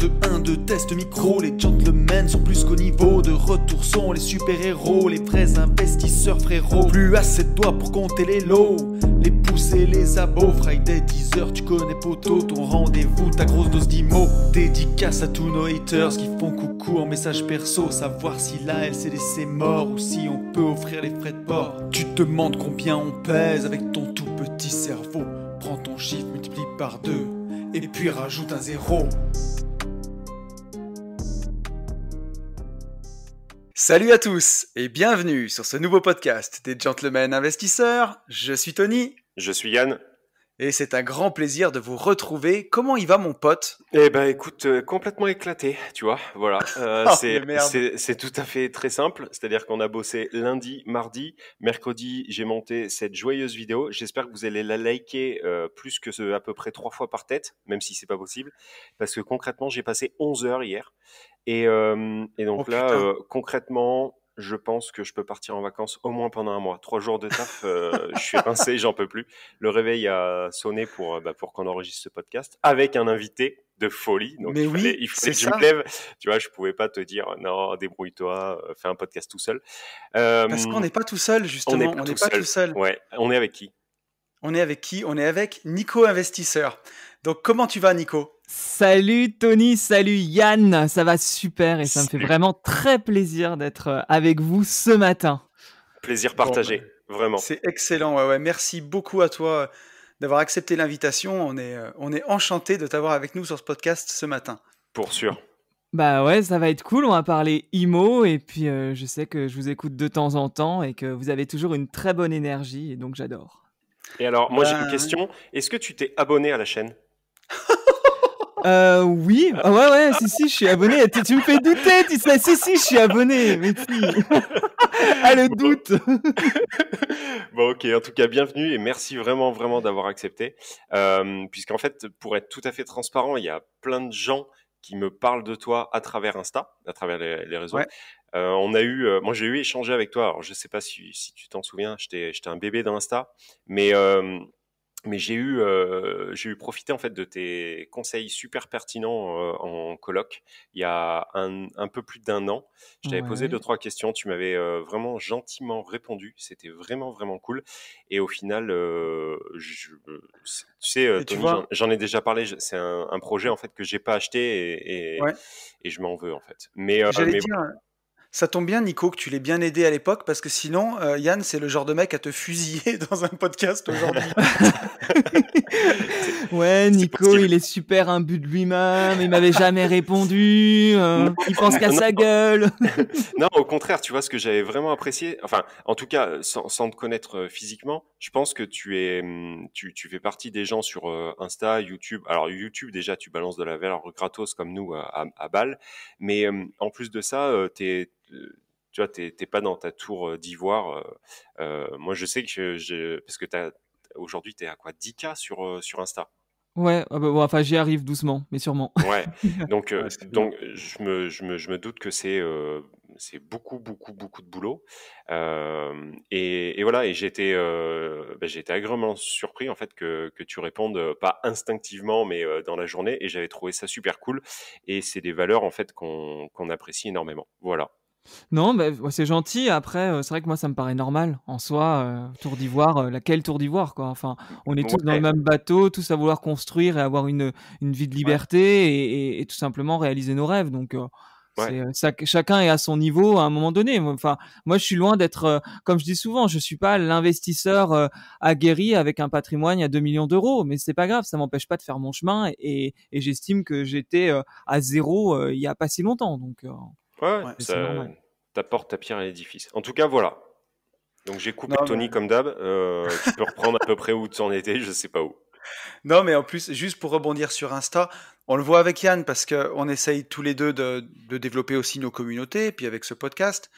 2 test micro, les gentlemen sont plus qu'au niveau. De retour sont les super-héros, les vrais investisseurs frérot. Plus assez de doigts pour compter les lots, les pouces et les abos. Friday 10h, tu connais poto, ton rendez-vous, ta grosse dose d'IMO. Dédicace à tous nos haters qui font coucou en message perso. Savoir si la LCD c'est mort ou si on peut offrir les frais de port. Tu te demandes combien on pèse avec ton tout petit cerveau. Prends ton chiffre, multiplie par 2 et puis rajoute un 0. Salut à tous et bienvenue sur ce nouveau podcast des Gentlemen Investisseurs. Je suis Tony. Je suis Yann. Et c'est un grand plaisir de vous retrouver. Comment il va mon pote ? Eh ben écoute, complètement éclaté, tu vois, voilà. Oh, mais merde. C'est tout à fait très simple, c'est-à-dire qu'on a bossé lundi, mardi, mercredi, j'ai monté cette joyeuse vidéo. J'espère que vous allez la liker plus que à peu près 3 fois par tête, même si c'est pas possible, parce que concrètement, j'ai passé 11 heures hier. Et donc là, concrètement, je pense que je peux partir en vacances au moins pendant un mois. 3 jours de taf, je suis rincé, j'en peux plus. Le réveil a sonné pour qu'on enregistre ce podcast avec un invité de folie. Donc Mais il fallait que je me lève. Tu vois, je pouvais pas te dire non, débrouille-toi, fais un podcast tout seul. Parce qu'on n'est pas tout seul, justement. On n'est pas tout seul. Ouais, on est avec qui ? On est avec qui ? On est avec Nico Investisseur. Donc comment tu vas, Nico ? Salut Tony, salut Yann, ça va super et ça me fait vraiment très plaisir d'être avec vous ce matin. Plaisir partagé, vraiment. C'est excellent, ouais. Merci beaucoup à toi d'avoir accepté l'invitation. On est enchanté de t'avoir avec nous sur ce podcast ce matin. Pour sûr. Bah ouais, ça va être cool, on va parler IMO et puis je sais que je vous écoute de temps en temps et que vous avez toujours une très bonne énergie et donc j'adore. Et alors, moi j'ai une question, est-ce que tu t'es abonné à la chaîne ? Oui, ouais, si, je suis abonné. Tu me fais douter, tu sais, si, je suis abonné, mais si. Ah, le doute. Bon, ok, en tout cas, bienvenue et merci vraiment d'avoir accepté. Puisqu'en fait, pour être tout à fait transparent, il y a plein de gens qui me parlent de toi à travers Insta, à travers les réseaux. Ouais. Moi j'ai eu échangé avec toi, alors je sais pas si tu t'en souviens, j'étais un bébé d'Insta, mais j'ai eu profité en fait de tes conseils super pertinents en coloc il y a un peu plus d'1 an. Je t'avais posé 2-3 questions, tu m'avais vraiment gentiment répondu, c'était vraiment cool. Et au final, tu sais, Tony, j'en ai déjà parlé. C'est un projet en fait que j'ai pas acheté et je m'en veux en fait. J'allais dire. Ça tombe bien, Nico, que tu l'aies bien aidé à l'époque, parce que sinon, Yann, c'est le genre de mec à te fusiller dans un podcast aujourd'hui. Ouais, Nico, il est super imbu de lui-même, il m'avait jamais répondu, il pense qu'à sa gueule. Non, au contraire, tu vois, ce que j'avais vraiment apprécié, enfin, en tout cas, sans te connaître physiquement, je pense que tu fais partie des gens sur Insta, YouTube. Alors, YouTube, déjà, tu balances de la valeur gratos comme nous à balle, mais en plus de ça, tu vois, t'es pas dans ta tour d'ivoire. Moi, je sais que parce que aujourd'hui, t'es à quoi, 10K sur Insta. Ouais, enfin j'y arrive doucement, mais sûrement. Ouais, donc je me doute que c'est beaucoup de boulot. Et voilà, et j'ai été agréablement surpris en fait que tu répondes pas instinctivement, mais dans la journée, et j'avais trouvé ça super cool. Et c'est des valeurs en fait qu'on apprécie énormément. Voilà. Non, c'est gentil. Après, c'est vrai que moi, ça me paraît normal. En soi, Tour d'Ivoire, laquelle Tour d'Ivoire, quoi. Enfin, on est tous dans le même bateau, tous à vouloir construire et avoir une vie de liberté et tout simplement réaliser nos rêves. Donc, c'est ça, chacun est à son niveau à un moment donné. Enfin, moi, je suis loin d'être, comme je dis souvent, je suis pas l'investisseur aguerri avec un patrimoine à 2 millions d'euros. Mais c'est pas grave, ça m'empêche pas de faire mon chemin et j'estime que j'étais à zéro il y a pas si longtemps. Donc, c'est normal. T'apportes ta pierre à l'édifice. En tout cas, voilà. Donc j'ai coupé Tony comme d'hab. Tu peux reprendre à peu près où tu en étais, je sais pas où. Non, mais en plus, juste pour rebondir sur Insta, on le voit avec Yann parce qu'on essaye tous les deux de développer aussi nos communautés, puis avec ce podcast.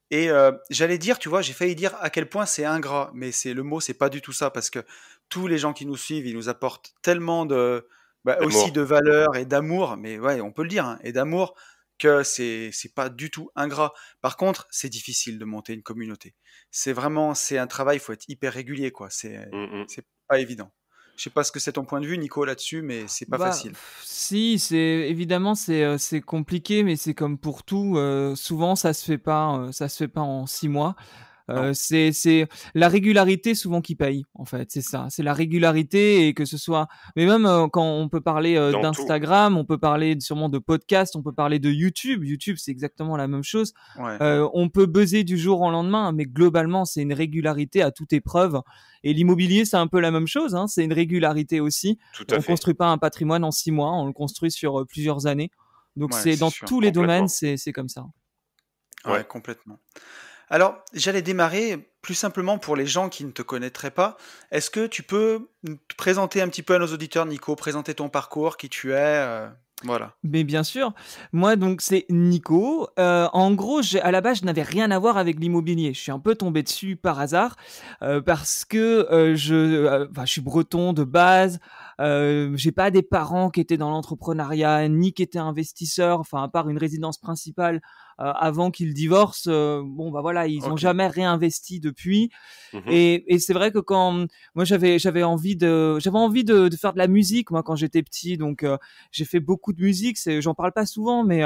Et j'allais dire, tu vois, j'ai failli dire à quel point c'est ingrat, mais le mot, c'est pas du tout ça, parce que tous les gens qui nous suivent, ils nous apportent tellement aussi de valeur et d'amour, mais ouais, on peut le dire, hein, et d'amour, que c'est pas du tout ingrat. Par contre, c'est difficile de monter une communauté. C'est un travail, il faut être hyper régulier, quoi. C'est pas évident. Je sais pas ce que c'est ton point de vue, Nico, là-dessus, mais c'est pas Bah, facile. si, évidemment, c'est compliqué, mais c'est comme pour tout, souvent ça se fait pas en 6 mois. Non. C'est la régularité souvent qui paye, en fait, c'est ça. C'est la régularité et que ce soit mais même, quand on peut parler, Dans tout. d'Instagram, on peut parler sûrement de podcast, on peut parler de YouTube. YouTube, c'est exactement la même chose. Ouais. On peut buzzer du jour au lendemain, mais globalement, c'est une régularité à toute épreuve et l'immobilier, c'est un peu la même chose, hein, c'est une régularité aussi. Tout à On fait. construit pas un patrimoine en 6 mois, on le construit sur, plusieurs années. Donc Ouais, c'est c'est dans sûr. tous les domaines, Complètement. c'est comme ça. Ouais, Ouais. complètement. Alors, j'allais démarrer plus simplement pour les gens qui ne te connaîtraient pas. Est-ce que tu peux te présenter un petit peu à nos auditeurs, Nico, présenter ton parcours, qui tu es, voilà. Mais bien sûr, moi donc c'est Nico. En gros, à la base, je n'avais rien à voir avec l'immobilier. Je suis un peu tombé dessus par hasard parce que je suis breton de base. J'ai pas des parents qui étaient dans l'entrepreneuriat ni qui étaient investisseurs. Enfin, à part une résidence principale avant qu'ils divorcent. Bon bah voilà, ils ont Ok. jamais réinvesti depuis. Mhm. Et c'est vrai que quand moi j'avais envie de faire de la musique moi quand j'étais petit. Donc j'ai fait beaucoup de musique, j'en parle pas souvent, mais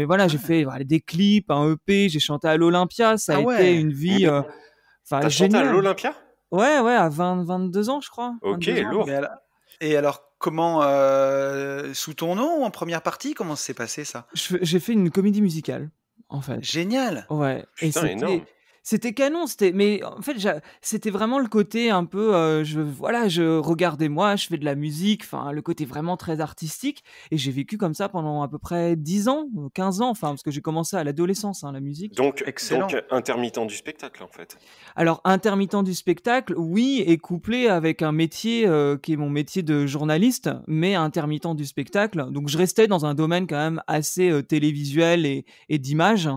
voilà, j'ai Ouais. fait voilà, des clips, un EP, j'ai chanté à l'Olympia, ça a Ah été ouais. une vie Mais enfin t'as chanté à géniale. l'Olympia? Ouais, à 22 ans, je crois, Ok, 22 ans. lourd. Mais et alors, comment, sous ton nom ou en première partie, comment s'est passé ça? J'ai fait une comédie musicale, en fait. Génial. Ouais, et Putain, énorme. c'était canon, mais en fait, c'était vraiment le côté un peu, je regardez moi, je fais de la musique, enfin le côté vraiment très artistique et j'ai vécu comme ça pendant à peu près 10 ans, 15 ans, enfin parce que j'ai commencé à l'adolescence, hein, la musique. Donc Excellent. intermittent du spectacle en fait. Alors intermittent du spectacle, oui, et couplé avec un métier, qui est mon métier de journaliste, mais intermittent du spectacle. Donc je restais dans un domaine quand même assez, télévisuel et d'image.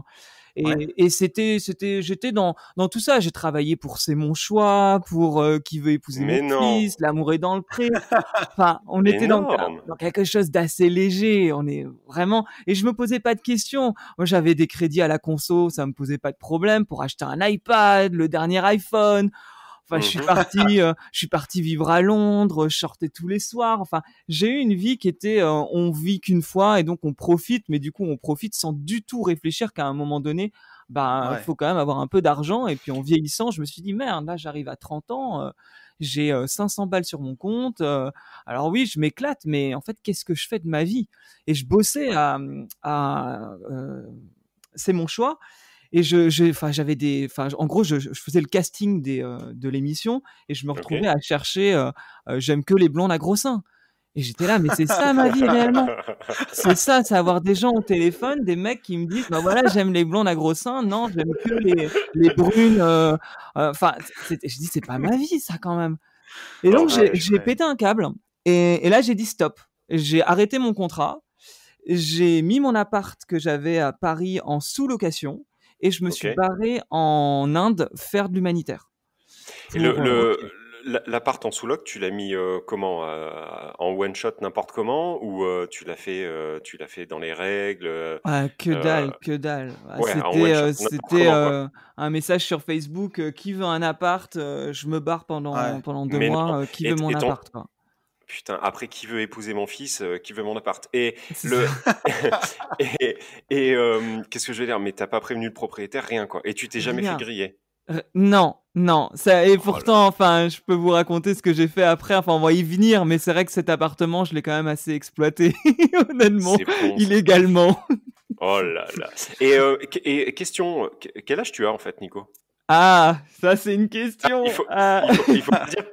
Ouais. Et j'étais dans tout ça. J'ai travaillé pour C'est mon choix, pour Qui veut épouser Mais mon non, fils, L'amour est dans le pré. Enfin, on était énorme. dans quelque chose d'assez léger. On est vraiment. Et je me posais pas de questions. Moi, j'avais des crédits à la conso, ça me posait pas de problème pour acheter un iPad, le dernier iPhone. Enfin, Mhm. je suis parti vivre à Londres, je sortais tous les soirs. Enfin, j'ai eu une vie qui était, on vit qu'une fois et donc on profite, mais du coup, on profite sans du tout réfléchir qu'à un moment donné, bah, Ouais. faut quand même avoir un peu d'argent. Et puis, en vieillissant, je me suis dit, merde, là, j'arrive à 30 ans, j'ai 500 balles sur mon compte. Alors oui, je m'éclate, mais en fait, qu'est-ce que je fais de ma vie? Et je bossais Ouais. C'est mon choix. Et enfin, en gros, je faisais le casting de l'émission et je me Ok. retrouvais à chercher, j'aime que les blondes à gros seins. Et j'étais là, mais c'est ça ma vie réellement. C'est ça, c'est avoir des gens au téléphone, des mecs qui me disent, bah voilà, j'aime les blondes à gros seins, non, j'aime que les brunes. Enfin, je dis, c'est pas ma vie ça quand même. Et Oh donc vache. j'ai Ouais. pété un câble et là j'ai dit stop. J'ai arrêté mon contrat. J'ai mis mon appart que j'avais à Paris en sous-location et je me suis Ok. barré en Inde faire de l'humanitaire. Et Pour, Ok. l'appart en sous-loc, tu l'as mis comment en one shot n'importe comment ou tu l'as fait dans les règles ah, que euh, dalle, que dalle. Ah, ouais, en one shot n'importe comment quoi. un message sur Facebook, qui veut un appart, je me barre Ouais. pendant 2 Mais non. mois, qui veut mon Et ton appart, quoi. putain après qui veut épouser mon fils, qui veut mon appart et C'est ça. le et qu'est-ce que je vais dire? Mais t'as pas prévenu le propriétaire, rien quoi. Et tu t'es jamais fait Rien. griller. Non, non, ça et Oh là. pourtant, enfin, je peux vous raconter ce que j'ai fait après, enfin, on va y venir, mais c'est vrai que cet appartement, je l'ai quand même assez exploité, honnêtement, C'est bon ça. illégalement. Oh là là. Et question, quel âge tu as en fait, Nico? Ah, ça c'est une question. Il faut, Ah. il faut le dire.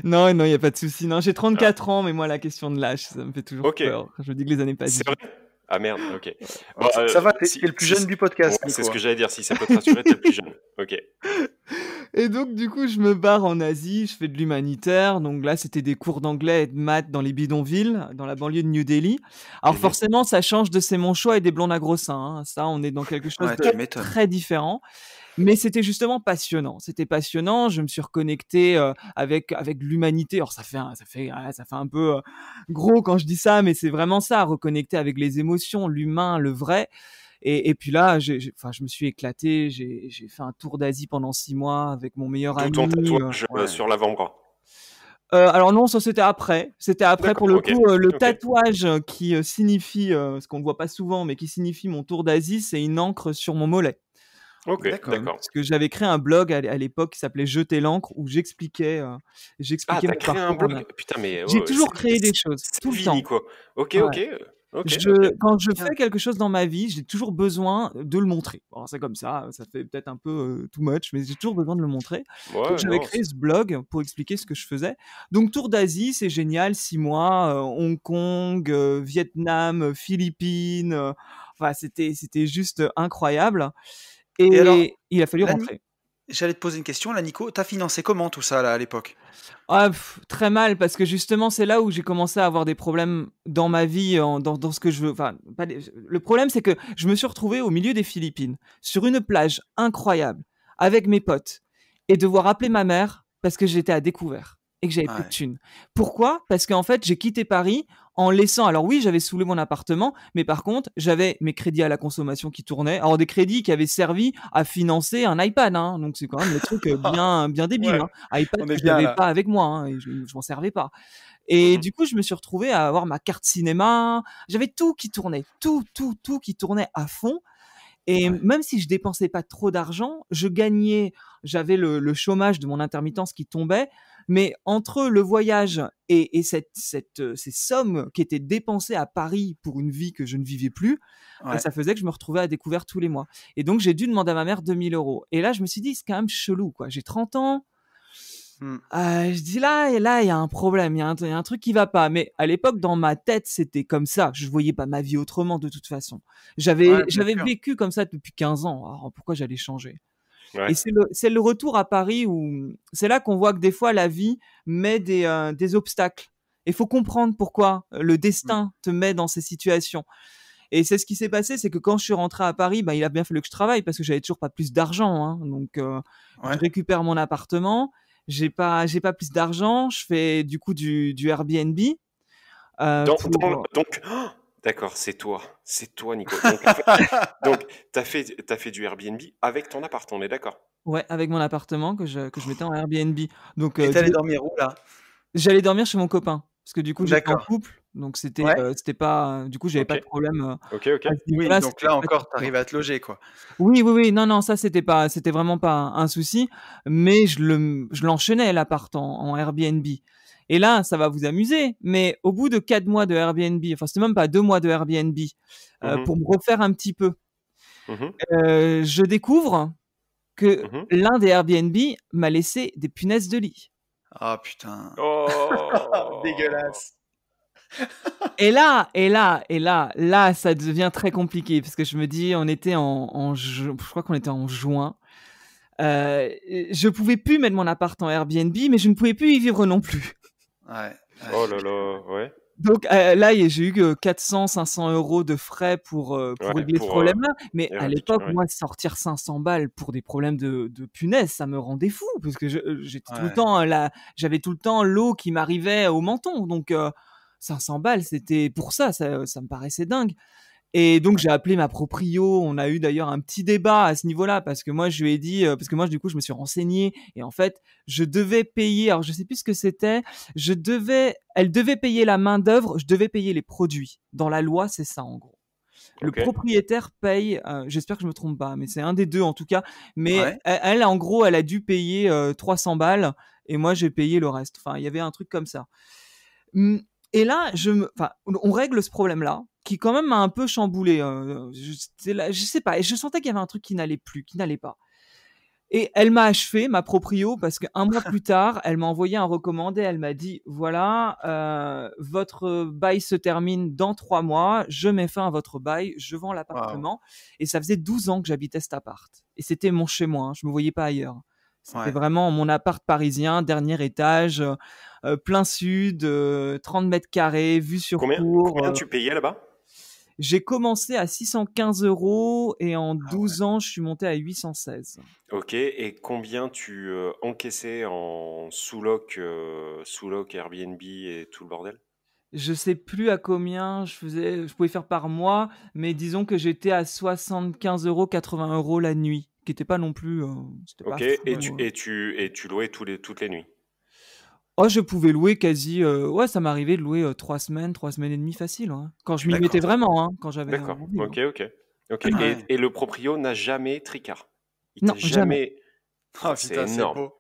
Non, non, il y a pas de souci. Non, j'ai Ah, 34 ans, mais moi la question de l'âge, ça me fait toujours ok. peur. Je me dis que les années passent C'est vrai? vite. Ah merde, ok. Bon, Alors, ça va, t'es le plus jeune du ouais, podcast, c'est Nico. ce que j'allais dire. Si ça peut te rassurer, t'es le plus jeune. Ok. Et donc du coup, je me barre en Asie, je fais de l'humanitaire. Donc là, c'était des cours d'anglais et de maths dans les bidonvilles, dans la banlieue de New Delhi. Alors Mhm. forcément, ça change de C'est mon choix et des blondes à gros seins, hein. Ça, on est dans quelque chose Ouais, de tu m'étonnes. très différent. Mais c'était justement passionnant. C'était passionnant. Je me suis reconnecté avec l'humanité. Alors ça fait un peu gros quand je dis ça, mais c'est vraiment ça, reconnecter avec les émotions, l'humain, le vrai. Et puis là, enfin, je me suis éclaté. J'ai fait un tour d'Asie pendant 6 mois avec mon meilleur D'où ton ami. tatouage Ouais. sur l'avant-bras. Alors non, ça c'était après. C'était après pour D'accord, le ok. coup, le Ok. tatouage qui signifie, ce qu'on ne voit pas souvent, mais qui signifie mon tour d'Asie, c'est une encre sur mon mollet. Ok, D'accord. d'accord. Parce que j'avais créé un blog à l'époque qui s'appelait Jeter l'encre où Ah, j'expliquais t'as mon créé un parcours. blog? Putain, mais J'ai ouais, toujours créé des choses, c'est tout le vie, temps. Nico. Ok, Ouais. ok, ok, ok. Quand je Bien. fais quelque chose dans ma vie, j'ai toujours besoin de le montrer. Alors c'est comme ça fait peut-être un peu too much, mais j'ai toujours besoin de le montrer. Donc Ouais, j'avais non. créé ce blog pour expliquer ce que je faisais. Donc Tour d'Asie, c'est génial, 6 mois, Hong Kong, Vietnam, Philippines, enfin c'était juste incroyable Et alors, et il a fallu là, rentrer. j'allais te poser une question, là, Nico. T'as financé comment tout ça, là, à l'époque? Ah, très mal parce que justement c'est là où j'ai commencé à avoir des problèmes dans ma vie, dans ce que je veux. Enfin, pas le problème c'est que je me suis retrouvé au milieu des Philippines, sur une plage incroyable, avec mes potes, et devoir appeler ma mère parce que j'étais à découvert et que j'avais plus de Ouais. thunes. Pourquoi? Parce qu'en fait j'ai quitté Paris en laissant. Alors oui, j'avais saoulé mon appartement, mais par contre j'avais mes crédits à la consommation qui tournaient. Alors des crédits qui avaient servi à financer un iPad, hein, donc c'est quand même le truc bien bien débile. Ouais, Hein. iPad on que est je bien n'avais là. pas avec moi, hein, et je m'en servais pas. Et Mhm. du coup, je me suis retrouvé à avoir ma carte cinéma. J'avais tout qui tournait, tout qui tournait à fond. Et Ouais. même si je dépensais pas trop d'argent, je gagnais. J'avais le chômage de mon intermittence qui tombait, mais entre le voyage et ces sommes qui étaient dépensées à Paris pour une vie que je ne vivais plus, Ouais. ça faisait que je me retrouvais à découvert tous les mois. Et donc, j'ai dû demander à ma mère 2 000 €. Et là, je me suis dit, c'est quand même chelou, quoi. J'ai 30 ans. Hmm. Je dis là, et là, il y a un problème, il y a un truc qui va pas. Mais à l'époque, dans ma tête, c'était comme ça. Je voyais pas ma vie autrement de toute façon. Ouais, bien J'avais sûr. vécu comme ça depuis 15 ans. Alors pourquoi j'allais changer? Et Ouais. c'est le retour à Paris où c'est là qu'on voit que des fois la vie met des obstacles. Il faut comprendre pourquoi le Hmm. destin te met dans ces situations. Et c'est ce qui s'est passé, c'est que quand je suis rentré à Paris, il a bien fallu que je travaille parce que j'avais toujours pas plus d'argent. Hein. Donc, je Ouais. récupère mon appartement, j'ai pas plus d'argent, je fais du coup du Airbnb Donc, oh, d'accord, c'est toi, Nico. T'as fait du Airbnb avec ton appart, on est d'accord? ouais, avec mon appartement que je mettais en Airbnb. Donc, Et t'allais dormir où, là? j'allais dormir chez mon copain parce que du coup j'étais en D'accord. couple, donc Ouais. c'était pas, du coup j'avais pas Ok, de problème ok, ok. à ce Oui, niveau-là, donc c'était là pratique, encore, quoi. t'arrives à te loger, quoi. Oui, oui, oui, non, non, ça c'était vraiment pas un souci, mais je l'enchaînais l'appart en Airbnb. Et là, ça va vous amuser, mais au bout de 4 mois de Airbnb, enfin c'était même pas 2 mois de Airbnb, Mhm, pour me refaire un petit peu, mhm, je découvre que mhm. l'un des Airbnb m'a laissé des punaises de lit. Ah, putain. Oh. Dégueulasse. Là, ça devient très compliqué parce que je me dis, on était je crois qu'on était en juin. Je pouvais plus mettre mon appart en Airbnb, mais je ne pouvais plus y vivre non plus. Ouais, ouais. Oh là là, ouais, Donc là, j'ai eu que 400-500 € de frais pour ouais, régler ce pour problème-là. Mais à éradiquer, l'époque, ouais. moi, sortir 500 balles pour des problèmes de punaises, ça me rendait fou parce que j'étais tout le Ouais. temps là, j'avais tout le temps l'eau qui m'arrivait au menton. Donc 500 balles, c'était pour ça me paraissait dingue. Et donc j'ai appelé ma proprio, on a eu d'ailleurs un petit débat à ce niveau-là parce que moi je lui ai dit parce que moi du coup je me suis renseigné et en fait, je devais payer, alors je sais plus ce que c'était, elle devait payer la main-d'œuvre, je devais payer les produits. Dans la loi, c'est ça en gros. Le Ok. propriétaire paye, j'espère que je me trompe pas, mais c'est un des deux en tout cas, mais Ouais. elle en gros, elle a dû payer 300 balles et moi j'ai payé le reste. Enfin, il y avait un truc comme ça. Mmh, et là, enfin, on règle ce problème-là, qui quand même m'a un peu chamboulé. Je sais pas, et je sentais qu'il y avait un truc qui n'allait plus, qui n'allait pas. Et elle m'a achevé, ma proprio, parce qu'un mois plus tard, elle m'a envoyé un recommandé. Elle m'a dit voilà, votre bail se termine dans 3 mois. Je mets fin à votre bail, je vends Waouh. l'appartement. Et ça faisait 12 ans que j'habitais cet appart. Et c'était mon chez moi. Hein, je me voyais pas ailleurs. C'était Ouais. vraiment mon appart parisien, dernier étage, plein sud, 30 mètres carrés, vue sur cour. Combien tu payais là-bas? J'ai commencé à 615 € et en Ah ouais. 12 ans, je suis monté à 816. Ok, et combien tu encaissais en sous-loc Airbnb et tout le bordel? Je sais plus à combien je pouvais faire par mois, mais disons que j'étais à 75 €, 80 € la nuit, qui était pas non plus, c'était pas Ok, fou. Ouais. et tu louais toutes les nuits. Oh, je pouvais louer quasi. Ouais, ça m'arrivait de louer 3 semaines et demie facile. Ouais. Quand je m'y mettais D'accord. vraiment, hein, quand j'avais D'accord. envie. Ok, ok. Ok. Ouais. Et le proprio n'a jamais tricard. Il t'a Non, jamais. jamais. Oh C'est putain, c'est énorme. beau.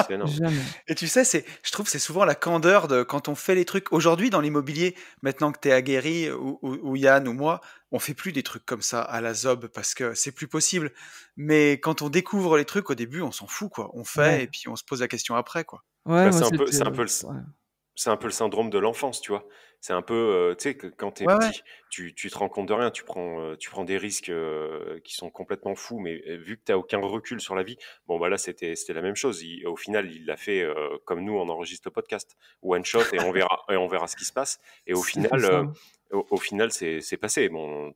C'est énorme. Jamais. Et tu sais, je trouve que c'est souvent la candeur de quand on fait les trucs. Aujourd'hui, dans l'immobilier, maintenant que tu es aguerri, ou Yann ou moi, on fait plus des trucs comme ça à la zob parce que c'est plus possible. Mais quand on découvre les trucs au début, on s'en fout, quoi. On fait Ouais. et puis on se pose la question après, quoi. Ouais, Bah, moi, c'est un peu, c'était. c'est un peu Ouais. c'est un peu le syndrome de l'enfance, tu vois. C'est un peu, tu sais, que quand t'es Ouais, ouais. petit, tu te rends compte de rien, tu prends des risques qui sont complètement fous, mais vu que t'as aucun recul sur la vie, bon, bah là, c'était la même chose. Au final, il l'a fait comme nous, on enregistre le podcast, one shot, et on verra ce qui se passe. Et C'est ça. au final, c'est passé. Bon,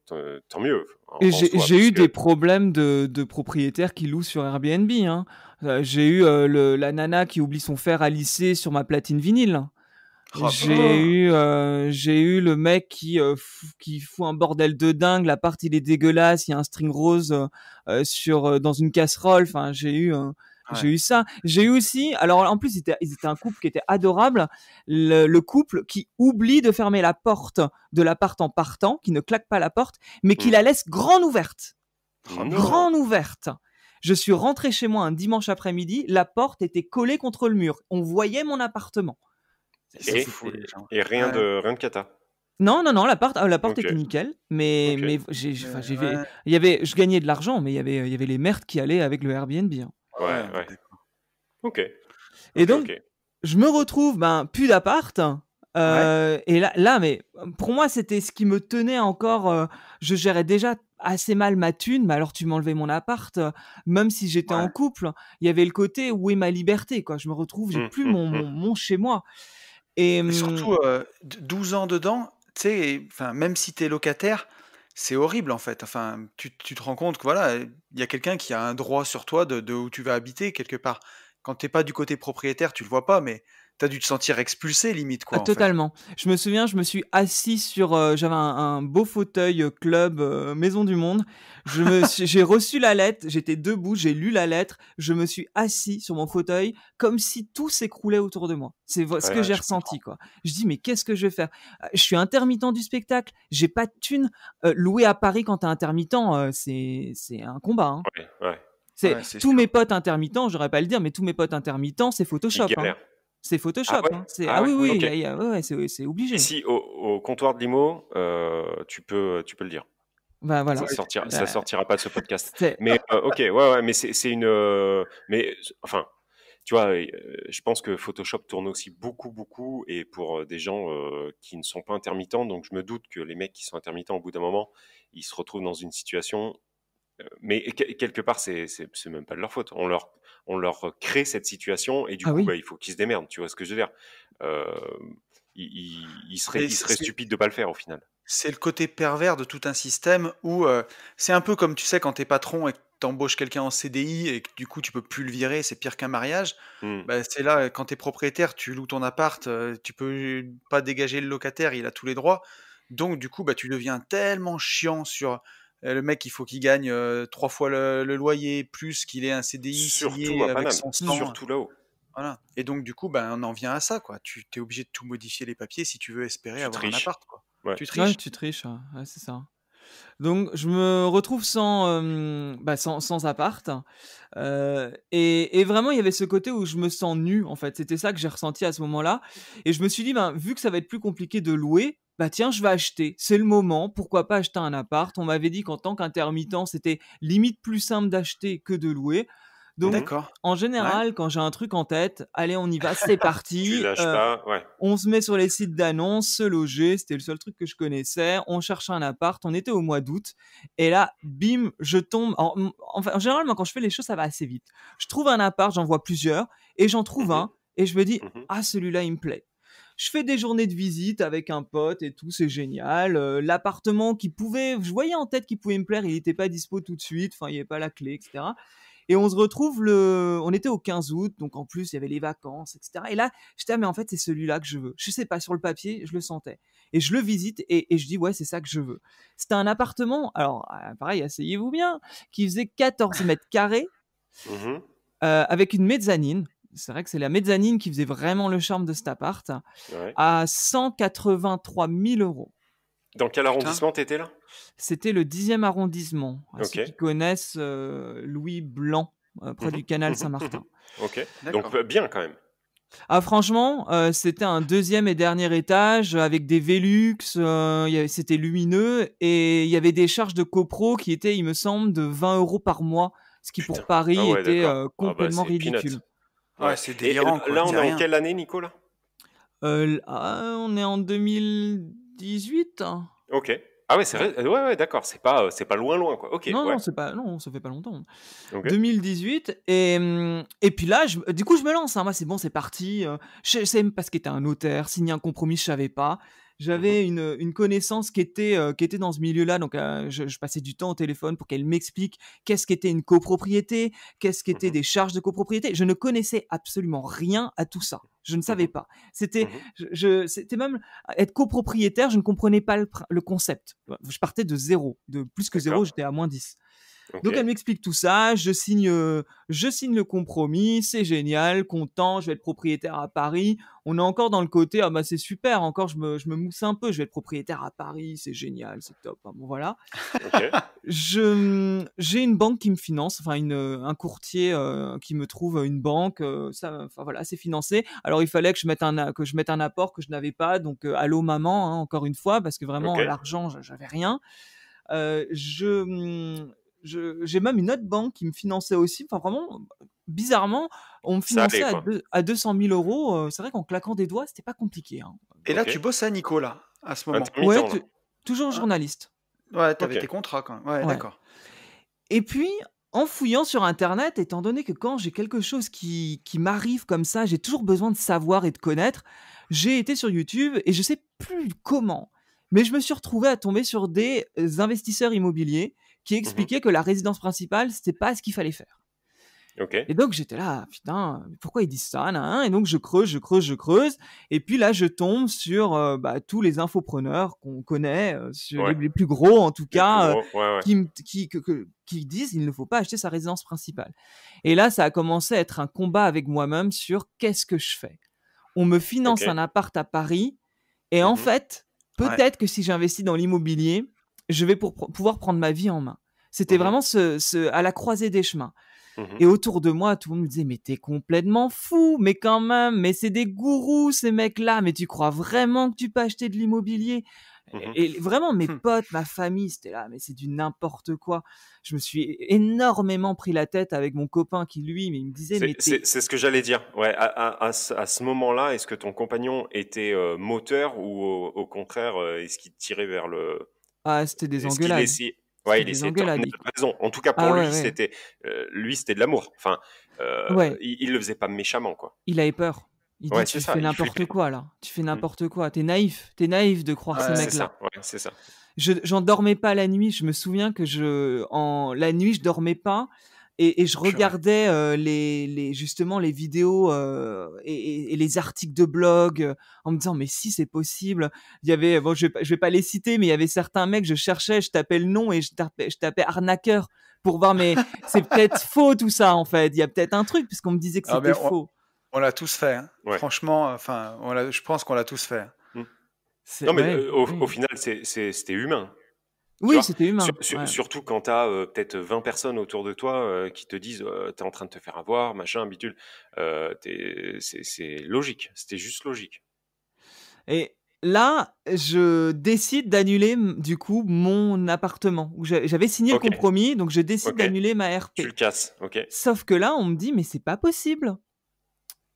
tant mieux Et en soi, j'ai eu des puisque. problèmes de propriétaires qui louent sur Airbnb, hein. J'ai eu la nana qui oublie son fer à lisser sur ma platine vinyle. Oh putain. J'ai eu le mec qui fout un bordel de dingue. L'appart il est dégueulasse. Il y a un string rose dans une casserole. Enfin, j'ai Ouais. eu ça. J'ai eu aussi. Alors en plus ils étaient un couple qui était adorable. Le couple qui oublie de fermer la porte de l'appart en partant, qui ne claque pas la porte, mais qui Hmm. la laisse grande ouverte. Oh Non. putain. Grande ouverte. Je suis rentré chez moi un dimanche après-midi. La porte était collée contre le mur. On voyait mon appartement. Ils sont Et, fous, les gens. et Ouais. rien de cata. Non, non, non, la porte Ok, était nickel, mais, ok. mais Ouais. je gagnais de l'argent, mais il y avait les merdes qui allaient avec le Airbnb, hein. Ouais, Ouais, mais ouais. d'accord. Ok, Et ok, donc, ok. je me retrouve, plus d'appart, Ouais. et là, mais pour moi, c'était ce qui me tenait encore, je gérais déjà assez mal ma thune, mais alors tu m'enlevais mon appart, même si j'étais en Ouais. couple, il y avait le côté où est ma liberté, quoi. Je me retrouve, j'ai plus Hum. mon chez moi. Et, Et surtout, 12 ans dedans, tu sais, enfin, même si tu es locataire, c'est horrible en fait. Enfin, tu te rends compte que voilà, il y a quelqu'un qui a un droit sur toi de où tu vas habiter quelque part. Quand t'es pas du côté propriétaire, tu le vois pas, mais tu as dû te sentir expulsé limite Ah, quoi en fait. totalement. Je me souviens, je me suis assis j'avais un beau fauteuil club Maison du Monde. J'ai reçu la lettre, j'étais debout, j'ai lu la lettre, je me suis assis sur mon fauteuil comme si tout s'écroulait autour de moi. Ce Ouais, que Ouais, j'ai je ressenti, comprends. quoi. Je dis, mais qu'est-ce que je vais faire? Je suis intermittent du spectacle, j'ai pas de thune. Louer à Paris quand t'es intermittent, c'est un combat, hein. ouais. C'est Ouais, c'est tous sûr. mes potes intermittents, j'aurais pas à le dire, mais tous mes potes intermittents, c'est Ils Photoshop, hein. galèrent. C'est Ah Photoshop, ouais? hein. Ah Oui, ouais? oui, Ok. ouais, ouais, c'est obligé. Ici, au comptoir de l'IMO, tu peux le dire. Bah voilà. Ça Bah, sortira pas de ce podcast. c'est Mais ok, ouais, mais c'est une. Mais enfin, tu vois, je pense que Photoshop tourne aussi beaucoup, et pour des gens qui ne sont pas intermittents. Donc je me doute que les mecs qui sont intermittents, au bout d'un moment, ils se retrouvent dans une situation. Mais quelque part, c'est même pas de leur faute. On leur crée cette situation, et du ah coup, oui. bah, il faut qu'ils se démerdent. Tu vois ce que je veux dire? Euh, Mais il serait stupide de pas le faire au final. c'est le côté pervers de tout un système où c'est un peu comme tu sais quand t'es patron et que t'embauches quelqu'un en CDI et que du coup tu peux plus le virer, c'est pire qu'un mariage. Hmm. Bah, c'est là quand t'es propriétaire, tu loues ton appart, tu peux pas dégager le locataire, il a tous les droits. Donc du coup bah tu deviens tellement chiant sur le mec, il faut qu'il gagne 3 fois le loyer plus qu'il ait un CDI Surtout signé à avec Paname, son sang. surtout là-haut. Voilà. Et donc du coup bah on en vient à ça quoi. Tu t'es obligé de tout modifier les papiers si tu veux espérer Tu avoir un triches. appart quoi. Ouais. Tu Ouais, triches. tu triches, ouais, c'est ça. Donc je me retrouve sans appart, et vraiment il y avait ce côté où je me sens nu, en fait. C'était ça que j'ai ressenti à ce moment-là, et je me suis dit: «Ben, vu que ça va être plus compliqué de louer, bah tiens, je vais acheter. C'est le moment, pourquoi pas acheter un appart?» On m'avait dit qu'en tant qu'intermittent, c'était limite plus simple d'acheter que de louer. Donc Mhm. D'accord. en Ouais. général, quand j'ai un truc en tête, allez, on y va, c'est Tu parti, lâches pas, ouais. on se met sur les sites d'annonces, se loger, c'était le seul truc que je connaissais. On cherche un appart, on était au mois d'août. Et là, bim, je tombe. En général, moi, quand je fais les choses, ça va assez vite. Je trouve un appart, j'en vois plusieurs, et j'en trouve Mhm. un, et je me dis, Mhm. ah, celui-là, il me plaît. Je fais des journées de visite avec un pote et tout, c'est génial. L'appartement je voyais en tête qu'il pouvait me plaire, il n'était pas dispo tout de suite, enfin, il n'y avait pas la clé, etc. Et on se retrouve on était au 15 août, donc en plus il y avait les vacances, etc. Et là, j'étais, ah, mais en fait c'est celui-là que je veux. Je sais pas, sur le papier, je le sentais. Et je le visite et je dis, ouais, c'est ça que je veux. C'était un appartement, alors pareil, asseyez-vous bien, qui faisait 14 mètres carrés, Mhm. avec une mezzanine. c'est vrai que c'est la mezzanine qui faisait vraiment le charme de cet appart, Ouais. à 183 000 €. Dans quel Putain. arrondissement t'étais là? C'était le 10e arrondissement. À ceux Ok. qui connaissent Louis Blanc, près du canal Saint-Martin. Ok. D'accord. Donc bien quand même. Ah franchement, c'était un 2e et dernier étage avec des Velux, c'était lumineux et il y avait des charges de copro qui étaient, il me semble, de 20 € par mois, ce qui pour Putain. Paris Ah ouais, était d'accord. Ah bah complètement c'est peanuts. ridicule. Ouais, c'est Et délirant, quoi. là, on C'est est en rien. quelle année, Nico, là? On est en 2018. Ok. Ah ouais, c'est vrai. Ouais, d'accord. C'est pas loin, quoi. Ok, Non, ouais. non, ça fait pas longtemps. Ok. 2018 et puis là, du coup, je me lance. Moi, c'est bon, c'est parti. Je sais même pas ce qu'était un notaire, signer un compromis, je savais pas. J'avais une connaissance qui était dans ce milieu-là, donc je passais du temps au téléphone pour qu'elle m'explique qu'est-ce qu'était une copropriété, qu'est-ce qu'étaient des charges de copropriété. Je ne connaissais absolument rien à tout ça. Je ne savais pas. C'était même être copropriétaire, je ne comprenais pas le concept. Je partais de zéro, de plus que zéro, D'accord. j'étais à moins 10. Ok. Donc elle m'explique tout ça, je signe le compromis, c'est génial, content, je vais être propriétaire à Paris. On est encore dans le côté ah bah c'est super, encore je me mousse un peu, je vais être propriétaire à Paris, c'est génial, c'est top. Bon voilà. Ok. J'ai une banque qui me finance, enfin un courtier qui me trouve une banque, voilà, c'est financé. Alors il fallait que je mette un apport que je n'avais pas, donc allô maman, hein, encore une fois, parce que vraiment Ok. l'argent j'avais rien. J'ai même une autre banque qui me finançait aussi. Enfin, vraiment, bizarrement, on me Ça finançait allait, quoi. à 200 000 €. C'est vrai qu'en claquant des doigts, c'était pas compliqué. Hein. Et là, Ok. tu bosses à Nico, là, à ce moment. Intermittent, Ouais, là. toujours Hein journaliste. Ouais, t'avais Ok. tes contrats, quand même. Ouais, Ouais. d'accord. Et puis, en fouillant sur Internet, étant donné que quand j'ai quelque chose qui m'arrive comme ça, j'ai toujours besoin de savoir et de connaître, j'ai été sur YouTube et je sais plus comment, mais je me suis retrouvé à tomber sur des investisseurs immobiliers qui expliquaient que la résidence principale, c'était pas ce qu'il fallait faire. Ok. Et donc j'étais là, putain, pourquoi ils disent ça, nan. Et donc je creuse, et puis là je tombe sur tous les infopreneurs qu'on connaît, sur Ouais. les plus gros en tout Les plus cas, gros. Ouais. qui disent il ne faut pas acheter sa résidence principale. Et là ça a commencé à être un combat avec moi-même sur qu'est-ce que je fais. On me finance Ok. un appart à Paris, et en fait, Ouais. peut-être que si j'investis dans l'immobilier, je vais pouvoir prendre ma vie en main. C'était vraiment à la croisée des chemins. Et autour de moi, tout le monde me disait, mais t'es complètement fou, mais quand même, mais c'est des gourous, ces mecs-là, mais tu crois vraiment que tu peux acheter de l'immobilier? Et vraiment, mes potes, ma famille, c'était là, mais c'est du n'importe quoi. Je me suis énormément pris la tête avec mon copain qui, lui, mais il me disait, mais C'est ce que j'allais dire. Ouais. À ce moment-là, est-ce que ton compagnon était moteur ou au contraire, est-ce qu'il tirait vers le. Ah, c'était des Est-ce qu'il engueulades. essayait. Ouais, il C'était des essayait de engueulades. te mettre raison. En tout cas, pour Ah lui, ouais, ouais. c'était de l'amour. Enfin, Ouais. il le faisait pas méchamment, quoi. Il avait peur. Il dit, Ouais, tu c'est ça. fais Il n'importe flippait. quoi, là. Tu fais n'importe quoi. T'es naïf de croire ces Ouais. C'est mecs-là. ça. Ouais, c'est ça. J'en dormais pas la nuit. Je me souviens que la nuit, je dormais pas et je Purée. regardais justement les vidéos et les articles de blog en me disant mais si c'est possible. Il y avait bon, je vais pas les citer, mais il y avait certains mecs, je cherchais, je tapais le nom et je tapais arnaqueur pour voir, mais c'est peut-être faux tout ça en fait. Il y a peut-être un truc puisqu'on me disait que Ah, c'était mais faux. on l'a tous fait. Hein. Ouais. Franchement, enfin, je pense qu'on l'a tous fait. C'est- Non, mais ouais, au oui. final, c'était humain. Tu Oui, vois, c'était humain. Ouais. surtout quand tu as peut-être 20 personnes autour de toi qui te disent t'es en train de te faire avoir, machin, bidule. C'est logique. C'était juste logique. Et là, je décide d'annuler du coup mon appartement. Où j'avais signé Ok. le compromis, donc je décide Ok. d'annuler ma RP. Tu le casses, ok. Sauf que là, on me dit, mais c'est pas possible.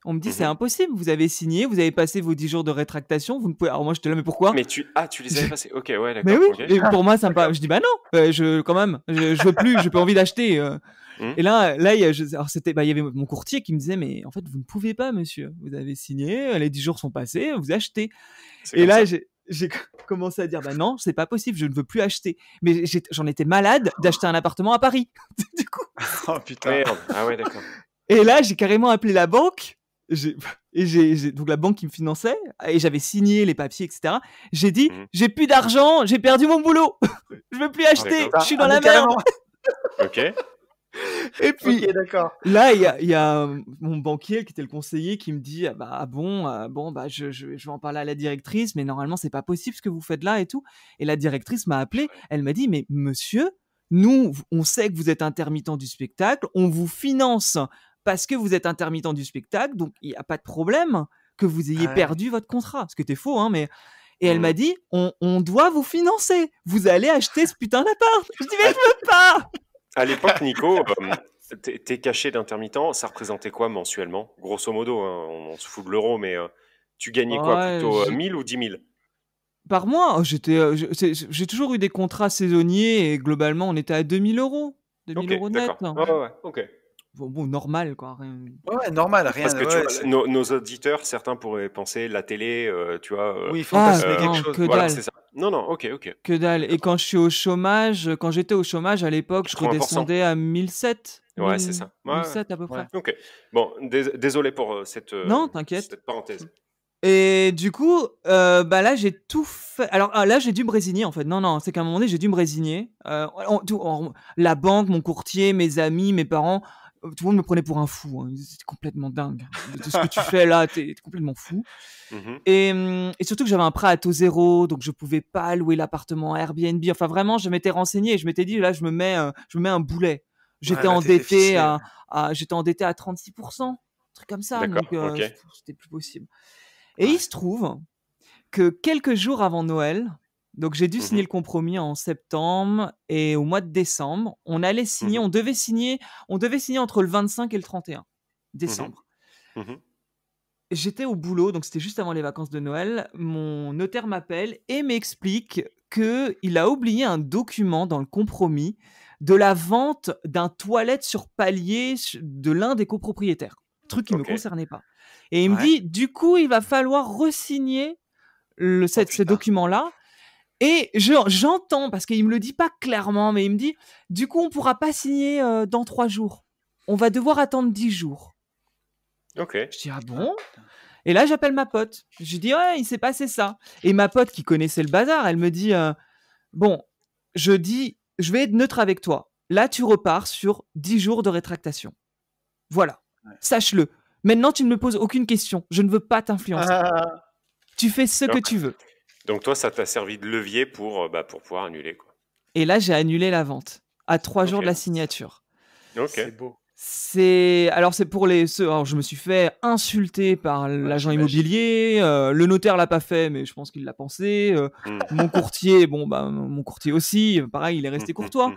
On me dit, c'est impossible. Vous avez signé, vous avez passé vos 10 jours de rétractation. Vous ne pouvez. Alors moi, j'étais là, mais pourquoi? Mais tu les avais passés. Ok, ouais, d'accord. Mais oui. ok. Et pour moi, ça me paraît. Je dis, bah non. Quand même, je veux plus. J'ai pas envie d'acheter. Et là, alors c'était, il y avait mon courtier qui me disait, mais en fait, vous ne pouvez pas, monsieur. Vous avez signé, les 10 jours sont passés, vous achetez. C'est Et comme là, ça. j'ai commencé à dire, bah non, c'est pas possible, je ne veux plus acheter. Mais j'en étais malade d'acheter un appartement à Paris. Du coup. Oh putain. Merde. Ah ouais, d'accord. Et là, j'ai carrément appelé la banque. Donc la banque qui me finançait, et j'avais signé les papiers, etc. J'ai dit, j'ai plus d'argent, j'ai perdu mon boulot. Je veux plus acheter, d'accord. je suis dans Ah, la mais carrément. merde. Ok. Et puis, Ok, d'accord. là, il y a mon banquier qui était le conseiller qui me dit je vais en parler à la directrice, mais normalement, c'est pas possible ce que vous faites là et tout. Et la directrice m'a appelé, elle m'a dit, mais monsieur, nous, on sait que vous êtes intermittent du spectacle, on vous finance parce que vous êtes intermittent du spectacle, donc il n'y a pas de problème que vous ayez Ouais. perdu votre contrat. Ce qui était faux, hein, mais. Et elle Mhm. m'a dit, on doit vous financer. Vous allez acheter ce putain d'appart. Je dis, mais je veux pas. À l'époque, Nico, tes cachets d'intermittent, ça représentait quoi mensuellement? Grosso modo, hein, on se fout de l'euro, mais tu gagnais quoi? Ouais, Plutôt 1000 ou 10 000? par mois, j'ai toujours eu des contrats saisonniers et globalement, on était à 2000 euros. 2000 Ok, euros net. d'accord. Ouais, ok. Bon, normal, quoi. Ouais, normal, rien. Parce que tu Ouais, vois, nos auditeurs, certains pourraient penser la télé, tu vois. oui, Ah, fantasmer quelque non, chose. que Voilà, dalle. c'est ça. Non, ok. Que dalle. Et quand je suis au chômage, quand j'étais au chômage à l'époque, je 80%. redescendais à 1007. Ouais, c'est ça. Ouais. 1007 à peu près. Ouais. Ok. Bon, désolé pour Non, t'inquiète. cette parenthèse. Et du coup, là, j'ai tout fait. Alors là, j'ai dû me résigner en fait. Non, c'est qu'à un moment donné, j'ai dû me résigner. La banque, mon courtier, mes amis, mes parents, tout le monde me prenait pour un fou. Hein. C'était complètement dingue. De ce que tu fais là, t'es complètement fou. Mhm. Et surtout que j'avais un prêt à taux zéro, donc je pouvais pas louer l'appartement à Airbnb. Enfin, vraiment, je m'étais renseigné et je m'étais dit, là, je me mets un boulet. J'étais là, t'étais endetté ficelé, j'étais endetté à 36%, un truc comme ça. D'accord, Donc, ok. c'était plus possible. Et il se trouve que quelques jours avant Noël, donc j'ai dû signer le compromis en septembre et au mois de décembre, on allait signer, on devait signer entre le 25 et le 31 décembre. Mhm. J'étais au boulot, donc c'était juste avant les vacances de Noël. Mon notaire m'appelle et m'explique qu'il a oublié un document dans le compromis de la vente d'un toilette sur palier de l'un des copropriétaires. Truc qui ne me Ok. concernait pas. Et il me Ouais. dit, du coup, il va falloir re-signer ce putain. document-là. Et j'entends, parce qu'il me le dit pas clairement, mais il me dit, du coup, on pourra pas signer dans 3 jours. On va devoir attendre 10 jours. Ok. Je dis, ah bon? Et là, j'appelle ma pote. Je lui dis, ouais, il s'est passé ça. Et ma pote qui connaissait le bazar, elle me dit, bon, je vais être neutre avec toi. Là, tu repars sur 10 jours de rétractation. Voilà. Ouais. Sache-le. Maintenant, tu ne me poses aucune question. Je ne veux pas t'influencer. Tu fais ce que tu veux. Donc toi, ça t'a servi de levier pour pouvoir annuler, quoi. Et là, j'ai annulé la vente à 3 jours de la signature. Ok. C'est beau. Alors je me suis fait insulter par l'agent immobilier, le notaire l'a pas fait mais je pense qu'il l'a pensé, mon courtier mon courtier aussi, pareil, il est resté courtois.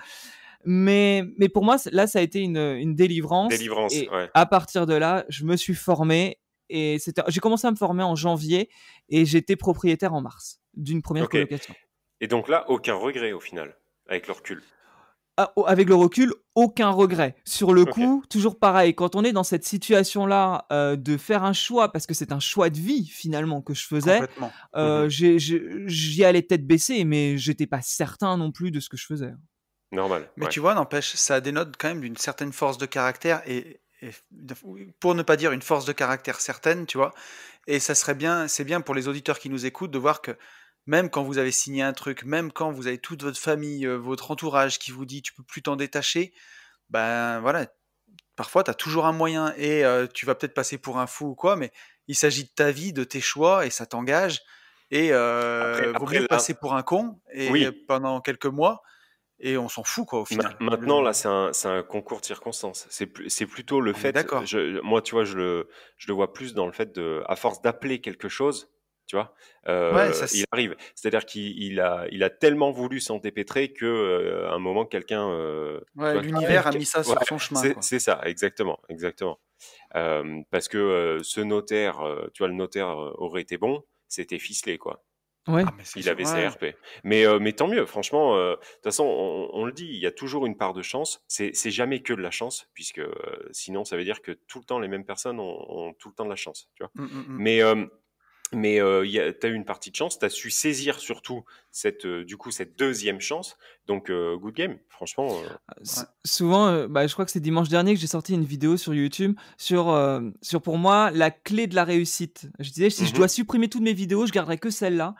Mais pour moi là ça a été une délivrance. Et ouais. à partir de là, je me suis formé et j'ai commencé à me former en janvier et j'étais propriétaire en mars d'une première colocation. Et donc là, aucun regret au final, avec le recul. Avec le recul, aucun regret. Sur le coup, toujours pareil. Quand on est dans cette situation-là de faire un choix, parce que c'est un choix de vie finalement que je faisais, j'y allais tête baissée, mais j'étais pas certain non plus de ce que je faisais. Normal. Mais tu vois, n'empêche, ça dénote quand même d'une certaine force de caractère et pour ne pas dire une force de caractère certaine, tu vois. Et ça serait bien, c'est bien pour les auditeurs qui nous écoutent de voir que même quand vous avez signé un truc, même quand vous avez toute votre famille, votre entourage qui vous dit tu peux plus t'en détacher, ben voilà, parfois tu as toujours un moyen et tu vas peut-être passer pour un fou ou quoi, mais il s'agit de ta vie, de tes choix et ça t'engage. Et vaut mieux passer pour un con et pendant quelques mois et on s'en fout quoi au final. Maintenant là c'est un concours de circonstances. C'est plutôt le fait. Moi tu vois je le vois plus dans le fait à force d'appeler quelque chose. Tu vois, il arrive. C'est-à-dire qu'il a tellement voulu s'en dépêtrer que à un moment quelqu'un. L'univers a mis ça sur son chemin. C'est ça, exactement. Parce que ce notaire, tu vois, le notaire aurait été bon, c'était ficelé, quoi. Ouais. Il avait ses RP. Mais tant mieux, franchement. De toute façon, on le dit, il y a toujours une part de chance. C'est jamais que de la chance, puisque sinon, ça veut dire que tout le temps, les mêmes personnes ont tout le temps de la chance. Tu vois. Mais tu as eu une partie de chance, tu as su saisir surtout cette deuxième chance. Donc, good game, franchement. Souvent, je crois que c'est dimanche dernier que j'ai sorti une vidéo sur YouTube sur pour moi, la clé de la réussite. Je disais, si je dois supprimer toutes mes vidéos, je garderai que celle-là,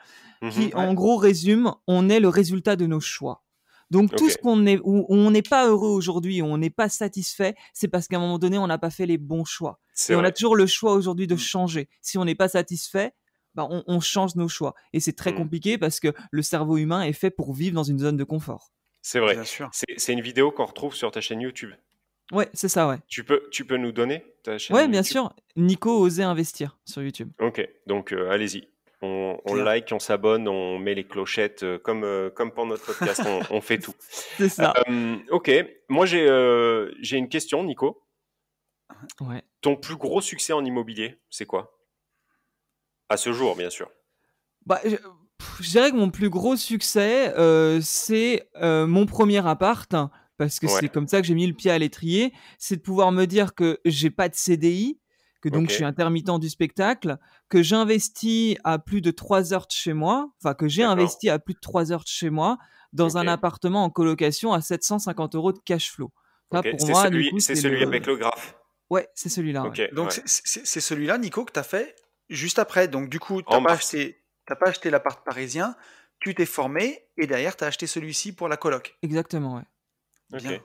qui en gros résume, on est le résultat de nos choix. Donc tout Ok, ce où on n'est pas heureux aujourd'hui, où on n'est pas satisfait, c'est parce qu'à un moment donné, on n'a pas fait les bons choix. c'est Et on a vrai. toujours le choix aujourd'hui de Mm. changer. Si on n'est pas satisfait, bah, on change nos choix. Et c'est très Hmm. compliqué parce que le cerveau humain est fait pour vivre dans une zone de confort. C'est vrai. Bien sûr. C'est une vidéo qu'on retrouve sur ta chaîne YouTube. Ouais, c'est ça, ouais. Tu peux nous donner ta Ouais, chaîne bien YouTube? sûr. Nico osait investir sur YouTube. Ok, donc allez-y. On Claire. like, on s'abonne, on met les clochettes, comme pour notre podcast, on fait tout. C'est ça. Ok, moi j'ai une question, Nico. Ouais. Ton plus gros succès en immobilier, c'est quoi? À ce jour, bien sûr. Bah, je dirais que mon plus gros succès, c'est mon premier appart, hein, parce que Ouais, c'est comme ça que j'ai mis le pied à l'étrier. C'est de pouvoir me dire que j'ai pas de CDI, que donc je suis ok, intermittent du spectacle, que j'investis à plus de 3 heures de chez moi, enfin que j'ai d'accord, investi à plus de 3 heures de chez moi dans un ok, appartement en colocation à 750 € de cash flow. Ça, ok. pour moi, du coup, C'est c'est celui avec le... le graphe. Ouais, c'est celui-là, ouais. Ok, Donc, ouais. c'est celui-là, Nico, que tu as fait juste après. Donc, du coup, En mars. t'as pas acheté l'appart parisien, tu t'es formé et derrière, tu as acheté celui-ci pour la coloc. Exactement, ouais. Ok. Bien.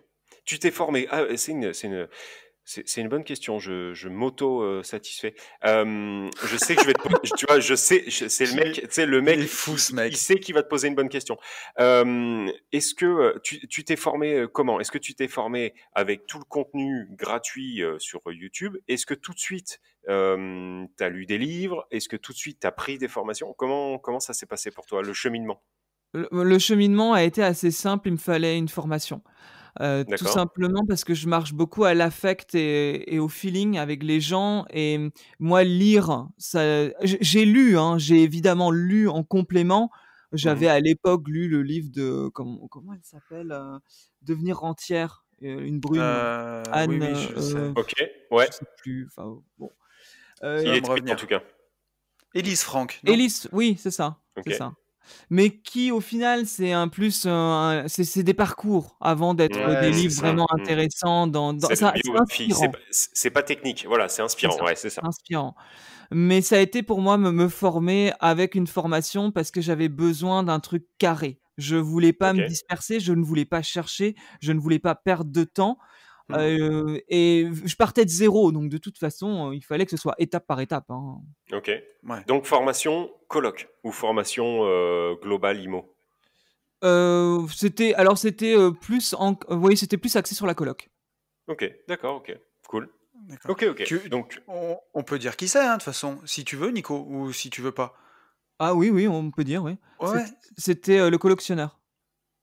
Tu t'es formé. Ah, c'est une bonne question. Je m'auto-satisfais. Je sais que je vais tu vois, c'est le mec, tu sais, le Il est mec, fou, ce il mec. sait qu'il va te poser une bonne question. Est-ce que tu t'es formé comment? Est-ce que tu t'es formé avec tout le contenu gratuit sur YouTube? Est-ce que tout de suite, tu as lu des livres? Est-ce que tout de suite, tu as pris des formations? Comment ça s'est passé pour toi, le cheminement? Le cheminement a été assez simple, il me fallait une formation. Tout D'accord? simplement parce que je marche beaucoup à l'affect et au feeling avec les gens et moi lire, ça j'ai lu, hein, j'ai évidemment lu en complément. J'avais Mhm. à l'époque lu le livre de comment elle s'appelle? Devenir rentière, une brune, Oui, Anne, oui, je sais. Ok, je ouais. sais plus, enfin bon. Ça Il va Heu, me explique en revenir. tout cas. Élise Franck, non? Élise, oui, c'est ça, Ok. c'est ça. Mais qui au final, c'est un plus c'est des parcours avant d'être Mmh, des Ouais, c'est livres ça. vraiment mmh. intéressants dans C'est la c'est biographie, inspirant, c'est pas technique, voilà, c'est c'est inspirant, ça, ouais, c'est c'est ça. inspirant. Mais ça a été pour moi me former avec une formation parce que j'avais besoin d'un truc carré. Je voulais pas me OK. disperser, je ne voulais pas chercher, je ne voulais pas perdre de temps, Mmh. et je partais de zéro, donc de toute façon, il fallait que ce soit étape par étape, hein. OK. Ouais. Donc formation coloc ou formation, globale IMO? C'était plus oui, c'était plus axé sur la coloc. OK, d'accord, OK, cool. D'accord. OK, OK. Tu, Donc on peut dire qui c'est, hein, de toute façon, si tu veux, Nico, ou si tu veux pas. Ah oui, oui, on peut dire, oui. Ouais, C'était, le collectionneur.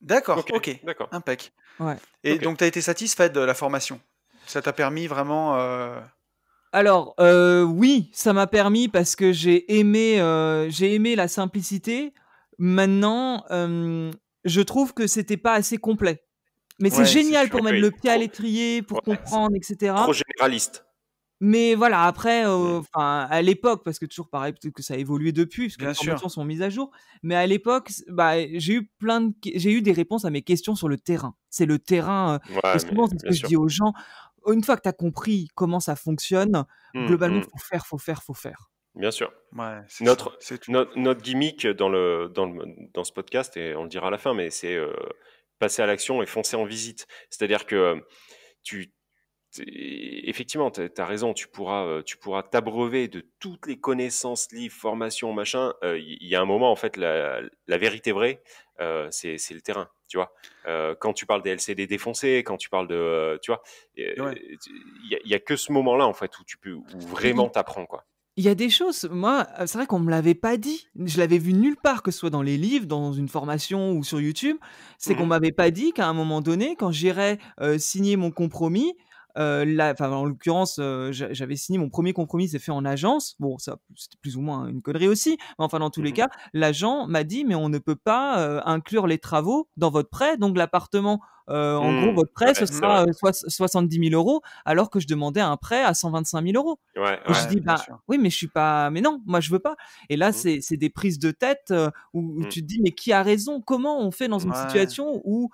d'accord, OK, ok, d'accord. impec. Ouais. Et OK. donc, tu as été satisfaite de la formation? Ça t'a permis vraiment... Alors, oui, ça m'a permis parce que j'ai aimé la simplicité. Maintenant, je trouve que c'était pas assez complet. Mais c'est Ouais, c'est génial sûr. pour OK, mettre le pied à trop l'étrier, pour ouais, c'est comprendre et cetera. trop généraliste. Mais voilà, après, Mmh. enfin, à l'époque, parce que toujours pareil, peut-être que ça a évolué depuis, parce que les Bien formations sûr. sont mises à jour. Mais à l'époque, bah, j'ai eu des réponses à mes questions sur le terrain. C'est le terrain, et Ouais, souvent, mais c'est ce bien que je sûr. dis aux gens: «Une fois que tu as compris comment ça fonctionne, Mmh, globalement, mmh, faut faire, faut faire, faut faire». bien sûr. Ouais, c'est ça, Notre c'est tout. notre gimmick dans ce podcast et on le dira à la fin, mais c'est, passer à l'action et foncer en visite. C'est-à-dire que, tu effectivement, tu as raison, tu pourras t'abreuver de toutes les connaissances, livres, formations, machin. Il y a un moment, en fait, la vérité vraie, c'est le terrain, tu vois. Quand tu parles des LCD défoncés, quand tu parles de, tu vois, Ouais. il y a que ce moment-là, en fait, où vraiment t'apprends, quoi. Il y a des choses, moi, c'est vrai qu'on me l'avait pas dit. Je l'avais vu nulle part, que ce soit dans les livres, dans une formation ou sur YouTube. C'est qu'on Mmh. m'avait pas dit qu'à un moment donné, quand j'irais, signer mon compromis, enfin, en l'occurrence, j'avais signé mon premier compromis, c'est fait en agence. Bon, ça, c'était plus ou moins une connerie aussi, mais enfin, dans tous les Mmh. cas, l'agent m'a dit: «Mais on ne peut pas, inclure les travaux dans votre prêt, donc l'appartement, en gros, Mmh. votre prêt, ce Ouais, c'est Mhm. vrai. sera, 70 000 €», alors que je demandais un prêt à 125 000 €. Ouais, Et je ouais. Ouais, dis: bien «Bah, sûr. oui, mais je suis pas mais non, moi je veux pas». Et là, Mmh. c'est des prises de tête, où Mmh. tu te dis: «Mais qui a raison? Comment on fait dans une Ouais. situation où